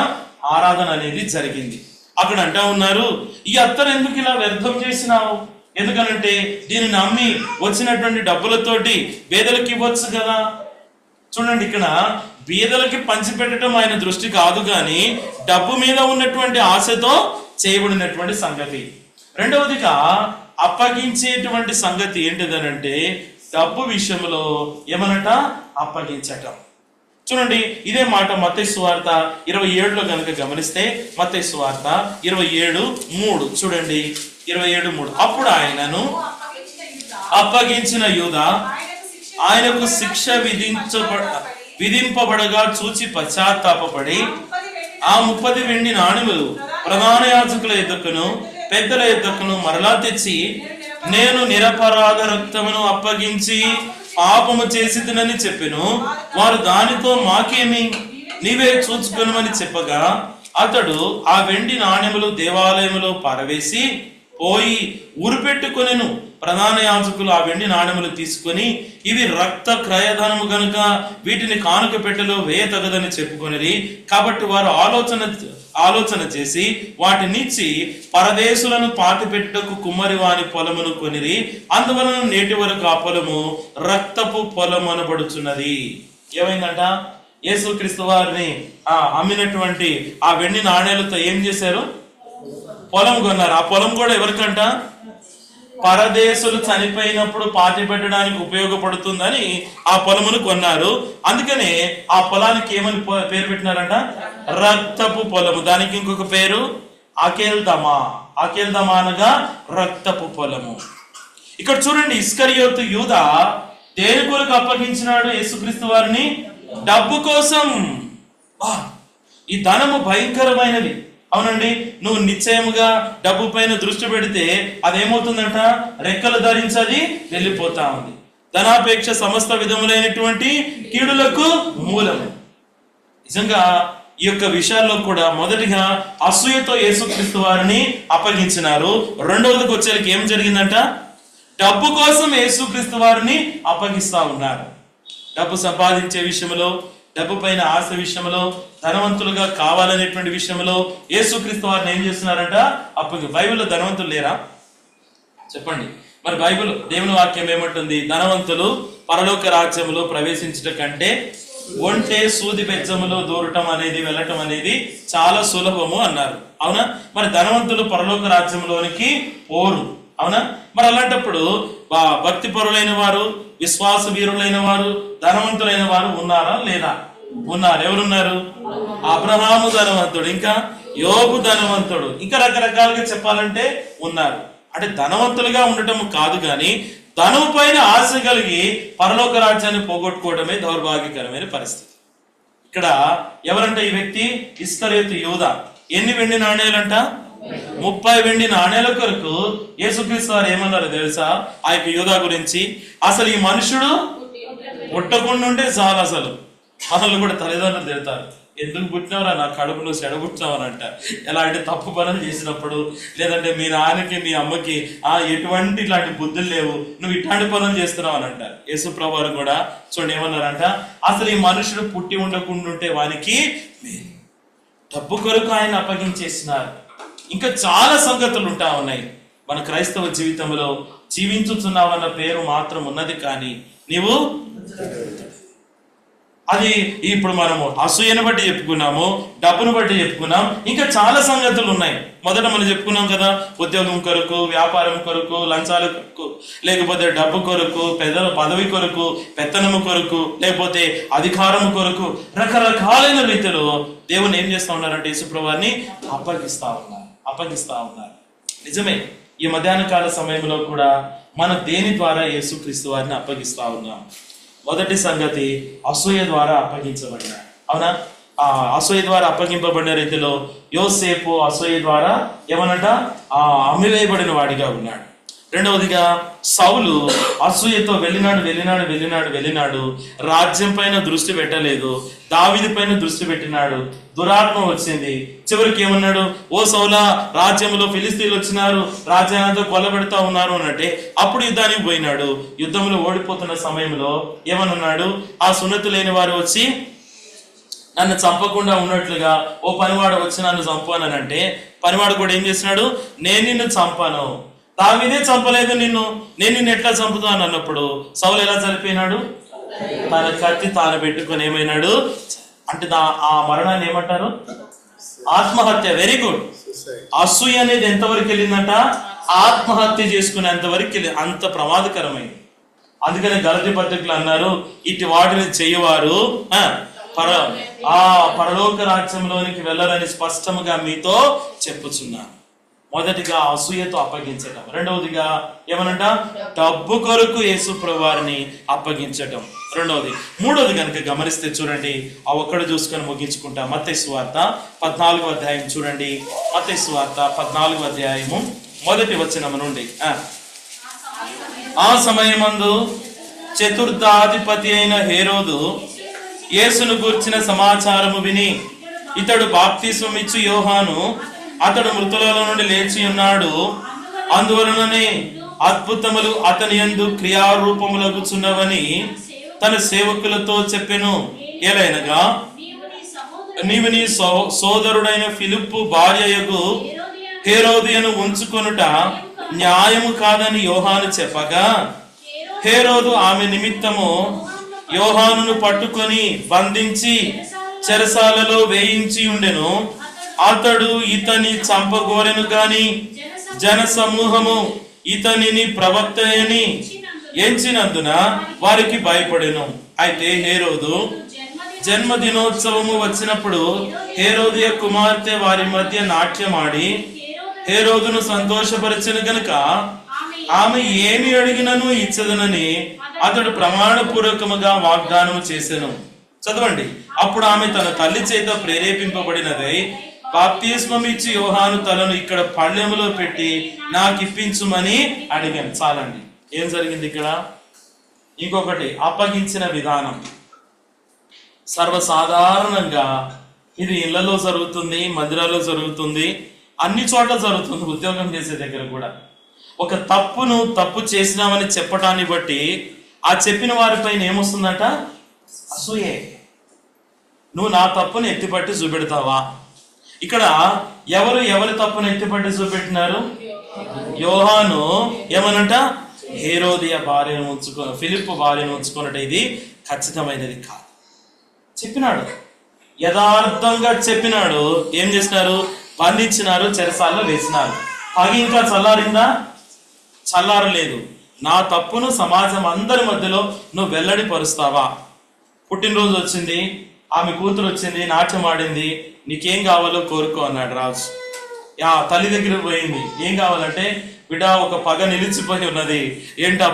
ఆరాధన అనేది జరిగింది. అక్కడ అంటా ఉన్నారు, ఈ అత్తరు ఎందుకు ఇలా వ్యర్థం చేసినావు? ఎందుకనంటే దీనిని అమ్మి వచ్చినటువంటి డబ్బులతోటి పేదలకు ఇవ్వచ్చు కదా. చూడండి, ఇక్కడ బీదలకి పంచిపెట్టడం ఆయన దృష్టి కాదు, కానీ డబ్బు మీద ఉన్నటువంటి ఆశతో చేయబడినటువంటి సంగతి. రెండవదిగా అప్పగించేటువంటి సంగతి ఏంటిదనంటే డబ్బు విషయంలో ఏమనట అప్పగించటం. చూడండి, ఇదే మాట మత్తయి సువార్త 27లో కనుక గమనిస్తే, మత్తయి సువార్త 27:3 చూడండి. 27:3 అప్పుడు ఆయనను అప్పగించిన యూదా ఆయనకు శిక్ష విధింపబడగా చూచి పశ్చాత్తాపపడి ఆ 30 వెండి నాణెములు ప్రధాన యాజకుల ఎద్దుకును పెద్దల ఎద్దుకును మరలా తెచ్చి, నేను నిరపరాధ రక్తమును అప్పగించి పాపము చేసిదనని చెప్పెను. వారు దానితో మాకేమి, నీవే చూచుకొనుమని చెప్పగా అతడు ఆ వెండి నాణెములు దేవాలయములో పారవేసి పోయి ఉరిపెట్టుకొనెను. ప్రధాన యాజకులు ఆ వెండి నాణెములు తీసుకొని, ఇవి రక్త క్రయధనము గనుక వీటిని కానుక పెట్టెలో వేయతగదని చెప్పుకొనిరి. కాబట్టి వారు ఆలోచన చేసి వాటినిచ్చి పరదేశులను పాతిపెట్టుటకు కుమ్మరి వాని పొలమును కొనిరి. అందువలన నేటి వరకు ఆ పొలము రక్తపు పొలం అనబడుచున్నది. ఏమైందంట? యేసుక్రీస్తు వారిని అమ్మినటువంటి ఆ వెండి నాణేలతో ఏం చేశారు? పొలం కొన్నారు. ఆ పొలం కూడా ఎవరికంట? పరదేశులు చనిపోయినప్పుడు పాతి పెట్టడానికి ఉపయోగపడుతుందని ఆ పొలమును కొన్నారు. అందుకనే ఆ పొలానికి ఏమని పేరు పెట్టినారంట? రక్తపు పొలము. దానికి ఇంకొక పేరు అకేల్దమా. అకేల్దమా అనగా రక్తపు పొలము. ఇక్కడ చూడండి, ఇస్కరియోతు యూదా దేని కొరకు అప్పగించినాడు యేసుక్రీస్తు వారిని? డబ్బు కోసం. ఈ ధనము భయంకరమైనది. అవునండి, నువ్వు నిశ్చయముగా డబ్బు పైన దృష్టి పెడితే అదేమవుతుందంట? రెక్కలు ధరించది వెళ్ళిపోతా ఉంది. ధనాపేక్ష సమస్త విధములైనటువంటి కీడులకు మూలము. నిజంగా ఈ యొక్క విషయాల్లో కూడా మొదటిగా అసూయతో యేసుక్రీస్తు వారిని అప్పగించినారు. రెండవదికి వచ్చేసరికి ఏం జరిగిందంట? డబ్బు కోసం యేసుక్రీస్తు వారిని అప్పగిస్తా ఉన్నారు. డబ్బు సంపాదించే విషయంలో, డబ్బు పైన ఆశ విషయంలో, ధనవంతులుగా కావాలనేటువంటి విషయంలో యేసుక్రీస్తు వారిని ఏం చేస్తున్నారంట? బైబిల్లో ధనవంతులు లేరా? చెప్పండి. మరి బైబిల్ దేవుని వాక్యం ఏమంటుంది? ధనవంతులు పరలోక రాజ్యములో ప్రవేశించట కంటే ఒంటే సూది బెజ్జములో దూరటం అనేది, వెళ్ళటం అనేది చాలా సులభము అన్నారు. అవునా? మరి ధనవంతులు పరలోక రాజ్యంలోనికి పోరు. అవునా? మరి అలాంటప్పుడు భక్తి పరులైన వారు, విశ్వాస వీరులైన వారు, ధనవంతులైన వారు ఉన్నారా లేదా? ఉన్నారు. ఎవరున్నారు? అబ్రహాము ధనవంతుడు, ఇంకా యోబు ధనవంతుడు, ఇంకా రకరకాలుగా చెప్పాలంటే ఉన్నారు. అంటే ధనవంతులుగా ఉండటం కాదు, కానీ ధనం పైన ఆశ కలిగి పరలోక రాజ్యాన్ని పోగొట్టుకోవడమే దౌర్భాగ్యకరమైన పరిస్థితి. ఇక్కడ ఎవరంట ఈ వ్యక్తి? ఇస్కరియోతు యూదా. ఎన్ని వెండి నాణేలంట? 30 వెండి నాణేల కొరకు యేసుక్రీస్తు వారు ఏమన్నారు తెలుసా ఆ యొక్క యూదా గురించి? అసలు ఈ మనుషుడు పుట్టకుండా ఉంటే చాలు. అసలు మనల్ని కూడా తల్లిదండ్రులు తిడతారు, ఎందుకు పుట్టినవరా, నా కడుపు నువ్వు చెడగొట్టినావని అంట. ఎలా అంటే తప్పు పనులు చేసినప్పుడు, లేదంటే మీ నాన్నకి మీ అమ్మకి ఎటువంటి ఇట్లాంటి బుద్ధులు లేవు, నువ్వు ఇట్లాంటి పనులు చేస్తున్నావు అని అంటారు. యేసుప్రభువు వారు కూడా చూడండి ఏమన్నారంట? అసలు ఈ మనుషుడు పుట్టి ఉండకుండా ఉంటే వానికి డబ్బు కొరకు ఆయన అప్పగించేసినారు. ఇంకా చాలా సంగతులు ఉంటా ఉన్నాయి. మన క్రైస్తవ జీవితంలో జీవించుతున్నావన్న పేరు మాత్రం ఉన్నది, కానీ నీవు అది ఇప్పుడు మనము అసూయను బట్టి చెప్పుకున్నాము, డబ్బును బట్టి చెప్పుకున్నాం, ఇంకా చాలా సంగతులు ఉన్నాయి. మొదట మనం చెప్పుకున్నాం కదా, ఉద్యోగం కొరకు, వ్యాపారం కొరకు, లంచాల కొరకు, లేకపోతే డబ్బు కొరకు, పెద్దల పదవి కొరకు, పెత్తనము కొరకు, లేకపోతే అధికారం కొరకు, రకరకాలైన రీతిలో దేవుని ఏం చేస్తా ఉన్నారంటే యేసుప్రభువుని అప్పగిస్తా ఉన్నారు. నిజమే, ఈ మధ్యాహ్న కాల సమయంలో కూడా మనం దేని ద్వారా యేసుక్రీస్తు వారిని అప్పగిస్తా ఉన్నాం? మొదటి సంగతి, అసూయ ద్వారా అప్పగించబడినాడు. అవునా? ఆ అసూయ ద్వారా అప్పగింపబడిన రీతిలో యోసేపు అసూయ ద్వారా ఏమన్నట? అమ్మివేయబడిన వాడిగా ఉన్నాడు. రెండవదిగా సౌలు అసూయతో వెళ్ళినాడు. రాజ్యం పైన దృష్టి పెట్టలేదు, దావీదు పైన దృష్టి పెట్టినాడు. దురాత్మ వచ్చింది. చివరికి ఏమన్నాడు? ఓ సౌలా, రాజ్యంలో ఫిలిస్తీన్లు వచ్చినారు, రాజ్యాలతో కొల్లబెడతా ఉన్నారు అన్నట్టే అప్పుడు యుద్ధానికి పోయినాడు. యుద్ధంలో ఓడిపోతున్న సమయంలో ఏమన్నాడు? ఆ సున్నతి లేని వారు వచ్చి నన్ను చంపకుండా ఉన్నట్లుగా ఓ పనివాడు వచ్చి నన్ను చంపానంటే, పనివాడు కూడా ఏం చేసినాడు? నేను నిన్ను చంపాను, దావీదే చంపలేదు నిన్ను, నేను నిన్ను ఎట్లా చంపుతాను అన్నప్పుడు సౌలు ఎలా చనిపోయినాడు? తన కత్తి తాను పెట్టుకొని ఏమైనాడు అంటే ఆ మరణాన్ని ఏమంటారు? ఆత్మహత్య. Very good. అసూయ అనేది ఎంతవరకు వెళ్ళిందంట? ఆత్మహత్య చేసుకునేంత వరకు వెళ్ళి, అంత ప్రమాదకరమైంది. అందుకని గలతీ పత్రికలు అన్నారు, ఇటు వాటిని చేయవారు పరలోక రాజ్యంలోనికి వెళ్ళరని స్పష్టంగా మీతో చెప్పుచున్నాను. మొదటిగా అసూయతో అప్పగించటం, రెండవదిగా ఏమనంట డబ్బు కొరకు యేసు ప్రభువారిని అప్పగించటం రెండవది. మూడవది కనుక గమనిస్తే చూడండి, ఆ ఒక్కడు చూసుకొని ముగించుకుంటా. మత్తయి సువార్త 14వ అధ్యాయం చూడండి. మత్తయి సువార్త 14వ అధ్యాయము 1వ వచనం నుండి. ఆ సమయమందు చతుర్థాధిపతి అయిన హేరోదు యేసును గూర్చిన సమాచారము విని, ఇతడు బాప్తిస్మం ఇచ్చు యోహాను, అతడు మృతులలో నుండి లేచి ఉన్నాడు, అందువలననే అద్భుతములు అతని యందు క్రియారూపములగుచున్నవని తన సేవకులతో చెప్పెను. ఏలైనగా నీవు నీ సోదరుడైన ఫిలిప్పు భార్యయగు హేరోదియను ఉంచుకొనుట న్యాయము కాదని యోహాను చెప్పగా, హేరోదు ఆమె నిమిత్తము యోహానును పట్టుకొని బంధించి చెరసాలలో వేయించి ఉండెను. అతడు ఇతని చంపగోరెను గాని జన సమూహము ఇతనిని ప్రవక్త అని ఎంచినందున వారికి భయపడెను. అయితే హేరోదు జన్మదినోత్సవము వచ్చినప్పుడు హేరోదియ కుమార్తె వారి మధ్య నాట్యమాడి హేరోదును సంతోషపరచెను గనుక ఆమె ఏమి అడిగినను ఇచ్చదనని అతడు ప్రమాణపూర్వకముగా వాగ్దానం చేసెను. చదవండి. అప్పుడు ఆమె తన తల్లి చేత ప్రేరేపింపబడినదై బాప్తిస్మం ఇచ్చి యోహాను తలను ఇక్కడ పళ్ళెములో పెట్టి నాకు ఇప్పించుమని అడిగాను. చాలండి. ఏం జరిగింది ఇక్కడ? ఇంకొకటి, అప్పగించిన విధానం. సర్వసాధారణంగా ఇది ఇళ్లలో జరుగుతుంది, మందిరాల్లో జరుగుతుంది, అన్ని చోట్ల జరుగుతుంది, ఉద్యోగం చేసే దగ్గర కూడా. ఒక తప్పును తప్పు చేసినామని చెప్పటాన్ని బట్టి ఆ చెప్పిన వారిపైన ఏమొస్తుందంట? అసూయే. నువ్వు నా తప్పును ఎత్తిపట్టి చూపెడతావా? ఇక్కడ ఎవరి తప్పును ఎత్తిపట్టి చూపెట్టినారు? యోహాను ఏమనంట? హేరోదియ భార్యను ఉంచుకొని, ఫిలిప్పు భార్యను ఉంచుకున్నట్టు ఇది ఖచ్చితమైనది కాదు చెప్పినాడు. యథార్థంగా చెప్పినాడు. ఏం చేసినారు? బంధించినారు, చెరసాల్లో వేసినారు. పగి ఇంకా చల్లారిందా? చల్లారలేదు. నా తప్పును సమాజం అందరి మధ్యలో నువ్వు వెల్లడి పరుస్తావా? పుట్టినరోజు వచ్చింది, ఆమె కూతురు వచ్చింది, నాట్యం ఆడింది, నీకేం కావాలో కోరుకో అన్నాడు రాజు. తల్లి దగ్గర పోయింది, ఏం కావాలంటే, బిడ్డ ఒక పగ నిలిచిపోయి ఉన్నది. ఏంటా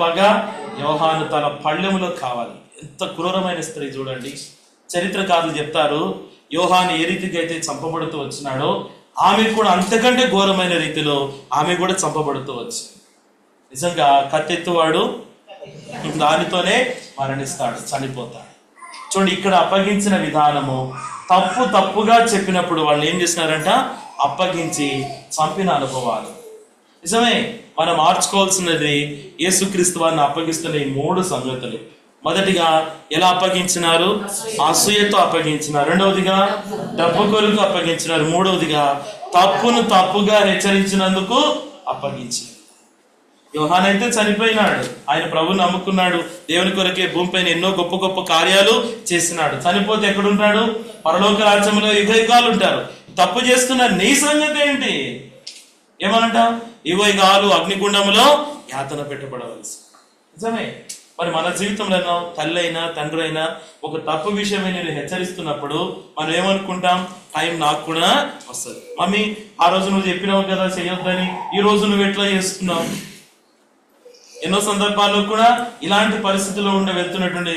పగ? యోహాను తన పళ్ళెములో కావాలి. ఎంత క్రూరమైన స్త్రీ చూడండి. చరిత్రకారులు చెప్తారు, యోహాను ఏ రీతికి అయితే చంపబడుతూ వచ్చినాడో ఆమె కూడా అంతకంటే ఘోరమైన రీతిలో ఆమె కూడా చంపబడుతూ వచ్చింది. నిజంగా కత్తెత్తువాడు దానితోనే మరణిస్తాడు, చనిపోతాడు. చూడండి, ఇక్కడ అప్పగించిన విధానము తప్పుగా చెప్పినప్పుడు వాళ్ళు ఏం చేసినారంట? అప్పగించి చంపిన అనుభవాలు. నిజమే, మనం మార్చుకోవాల్సినది యేసుక్రీస్తు వారిని అప్పగిస్తున్న ఈ 3 సంగతులు. మొదటిగా ఎలా అప్పగించినారు? అసూయతో అప్పగించినారు. రెండవదిగా డబ్బు కొరకు అప్పగించినారు. మూడవదిగా తప్పును తప్పుగా హెచ్చరించినందుకు అప్పగించారు. యోహాను అయితే చనిపోయినాడు, ఆయన ప్రభువుని నమ్ముకున్నాడు, దేవుని కొరకే భూమిపైన ఎన్నో గొప్ప గొప్ప కార్యాలు చేసినాడు. చనిపోతే ఎక్కడుంటాడు? పరలోక రాజ్యంలో యుగయుగాలు ఉంటారు. తప్పు చేస్తున్న నీ సంగతి ఏంటి? ఏమనంట? యుగయుగాలు అగ్నిగుండములో యాతన పెట్టబడవలసి. నిజమే. మరి మన జీవితంలో తల్లి అయినా తండ్రి అయినా ఒక తప్పు విషయమే నేను హెచ్చరిస్తున్నప్పుడు మనం ఏమనుకుంటాం? టైం నాకు కూడా వస్తుంది. మమ్మీ, ఆ రోజు నువ్వు చెప్పినావు కదా చేయొద్దని, ఈ రోజు నువ్వు ఎట్లా చేస్తున్నావు? ఎన్నో సందర్భాల్లో కూడా ఇలాంటి పరిస్థితుల్లో వెళ్తున్నటువంటి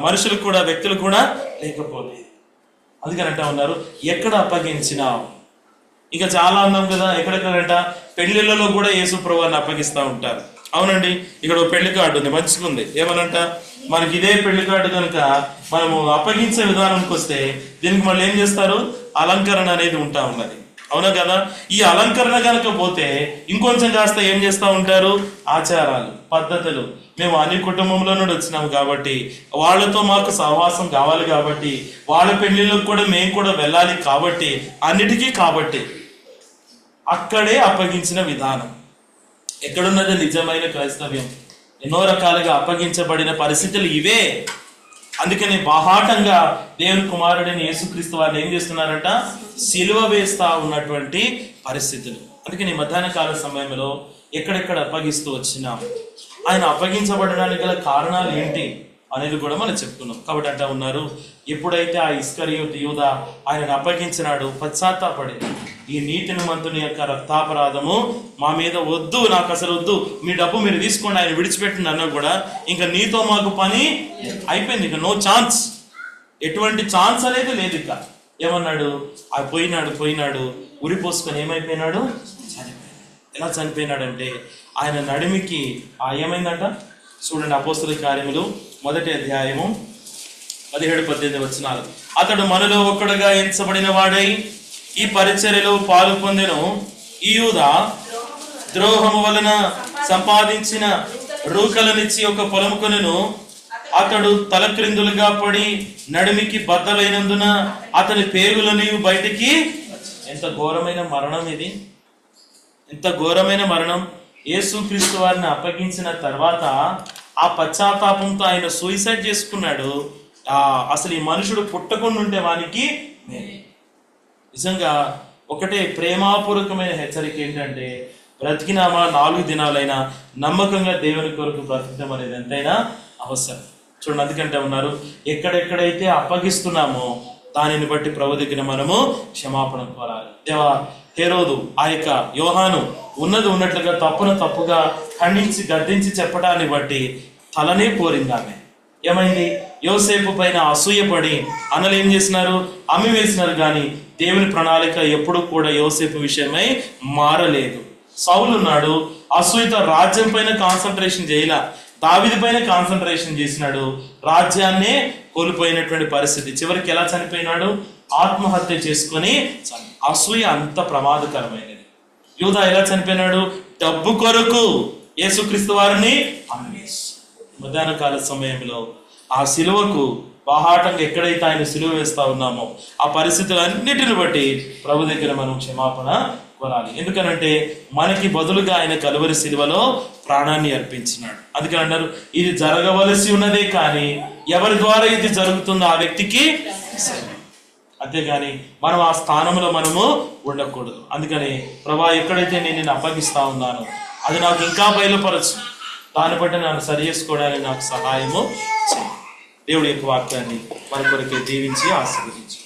మనుషులు కూడా, వ్యక్తులు కూడా లేకపోలేదు. అందుకని అంటా ఉన్నారు, ఎక్కడ అప్పగించినావు? ఇంకా చాలా అన్నాం కదా, ఎక్కడెక్కడంట పెళ్లిళ్ళలో కూడా యేసు ప్రభువుని అప్పగిస్తూ ఉంటారు. అవునండి, ఇక్కడ పెళ్లి కార్డు ఉంది, మంచిగుంది. ఏమనంట? మనకి ఇదే పెళ్లి కార్డు కనుక మనము అప్పగించే విధానానికి వస్తే దీనికి మళ్ళీ ఏం చేస్తారు? అలంకరణ అనేది ఉంటా ఉన్నది. అవునా కదా? ఈ అలంకరణ కనుక పోతే ఇంకొంచెం కాస్త ఏం చేస్తూ ఉంటారు? ఆచారాలు, పద్ధతులు. మేము అన్ని కుటుంబంలో నుండి వచ్చినాము కాబట్టి, వాళ్ళతో మాకు సహవాసం కావాలి కాబట్టి, వాళ్ళ పెళ్లిళ్ళకు కూడా మేము కూడా వెళ్ళాలి కాబట్టి, అన్నిటికీ కాబట్టి అక్కడే అప్పగించిన విధానం. ఎక్కడున్నది నిజమైన క్రైస్తవ్యం? ఎన్నో రకాలుగా అప్పగించబడిన పరిస్థితులు ఇవే. అందుకని బాహాటంగా దేవుని కుమారుడైన యేసుక్రీస్తు వారిని ఏం చేస్తున్నారంట? సిలువ వేస్తా ఉన్నటువంటి పరిస్థితులు. అందుకని మధ్యాహ్న కాల సమయంలో ఎక్కడెక్కడ అప్పగిస్తూ వచ్చినా ఆయన అప్పగించబడడానికి గల కారణాలు ఏంటి అనేది కూడా మనం చెప్పుకున్నాం. కాబట్టి అంటా ఉన్నారు, ఎప్పుడైతే ఆ ఇస్కరియోతు యూదా ఆయనను అప్పగించినాడు, పశ్చాత్తాపడి ఈ నీతిమంతుని యొక్క రక్తాపరాధము మా మీద వద్దు, నాకు అసలు వద్దు, మీ డబ్బు మీరు తీసుకోండి, ఆయన విడిచిపెట్టింది అన్నా కూడా ఇంకా నీతో మాకు పని అయిపోయింది, ఇక నో ఛాన్స్, ఎటువంటి ఛాన్స్ అనేది లేదు. ఇక ఏమన్నాడు? ఆ పోయినాడు ఉరిపోసుకొని ఏమైపోయినాడు? చనిపోయాడు. ఎలా చనిపోయినాడంటే ఆయన నడిమికి ఏమైందంట చూడండి, అపోస్తల కార్యములు 1వ అధ్యాయము 17-18 వచనాలు. అతడు మనలో ఒక్కడుగా ఎంచబడిన వాడై ఈ పరిచర్యలో పాలు పొందెను. ఈ యూదా ద్రోహము వలన సంపాదించిన రూకలనిచ్చి ఒక పొలం కొనెను. అతడు తలక్రిందులుగా పడి నడిమికి బద్దలైనందున అతని పేగులని బయటికి. ఎంత ఘోరమైన మరణం ఇది! ఎంత ఘోరమైన మరణం! యేసుక్రీస్తు వారిని అప్పగించిన తర్వాత ఆ పశ్చాత్తాపంతో ఆయన సూసైడ్ చేసుకున్నాడు. అసలు ఈ మనుషుడు పుట్టకుండా ఉంటే వానికి నిజంగా ఒకటే ప్రేమాపూర్వకమైన హెచ్చరిక ఏంటంటే, బ్రతికినామా 4 దినాలైనా నమ్మకంగా దేవుని కొరకు బ్రతకడం అనేది ఎంతైనా అవసరం. చూడండి, అందుకంటే ఉన్నారు, ఎక్కడెక్కడైతే అప్పగిస్తున్నామో దానిని బట్టి ప్రభు దగ్గర మనము క్షమాపణ కోరాలి. దేవా, హేరోదు ఆ యొక్క యోహాను ఉన్నది ఉన్నట్లుగా తప్పుగా ఖండించి గద్దించి చెప్పడాన్ని బట్టి తలనే పోరింది ఆమె. ఏమైంది? యోసేపు పైన అసూయపడి అన్నలు ఏం చేసినారు? అమ్మి వేసినారు. కానీ దేవుని ప్రణాళిక ఎప్పుడు కూడా యోసేపు విషయమై మారలేదు. సౌలు ఉన్నాడు, అసూయతో రాజ్యం పైన కాన్సన్ట్రేషన్ చేయలా, దావీదు పైన కాన్సన్ట్రేషన్ చేసినాడు, రాజ్యాన్నే కోల్పోయినటువంటి పరిస్థితి. చివరికి ఎలా చనిపోయినాడు? ఆత్మహత్య చేసుకొని. అసూయ అంత ప్రమాదకరమైనది. యూదా ఎలా చనిపోయినాడు? డబ్బు కొరకు యేసుక్రీస్తు వారిని అమ్మేసి. మధ్యాహ్న కాల సమయంలో ఆ సిలువకు బాహాటంగా ఎక్కడైతే ఆయన సిలువ వేస్తా ఉన్నామో ఆ పరిస్థితులన్నిటిని బట్టి ప్రభు దగ్గర మనం క్షమాపణ కోరాలి. ఎందుకనంటే మనకి బదులుగా ఆయన కలువరి సిలువలో ప్రాణాన్ని అర్పించినాడు. అందుకని అన్నారు, ఇది జరగవలసి ఉన్నదే, కానీ ఎవరి ద్వారా ఇది జరుగుతుందో ఆ వ్యక్తికి, అంతేగాని మనం ఆ స్థానంలో మనము ఉండకూడదు. అందుకని ప్రభా, ఎక్కడైతే నేను నిన్ను అప్పగిస్తా ఉన్నానో అది నాకు ఇంకా బయలుపరచు, దాన్ని బట్టి నన్ను సరి చేసుకోవడానికి నాకు సహాయము చేయి. దేవుడి యొక్క వాక్యాన్ని మన కొరకే దీవించి ఆశీర్వదించు.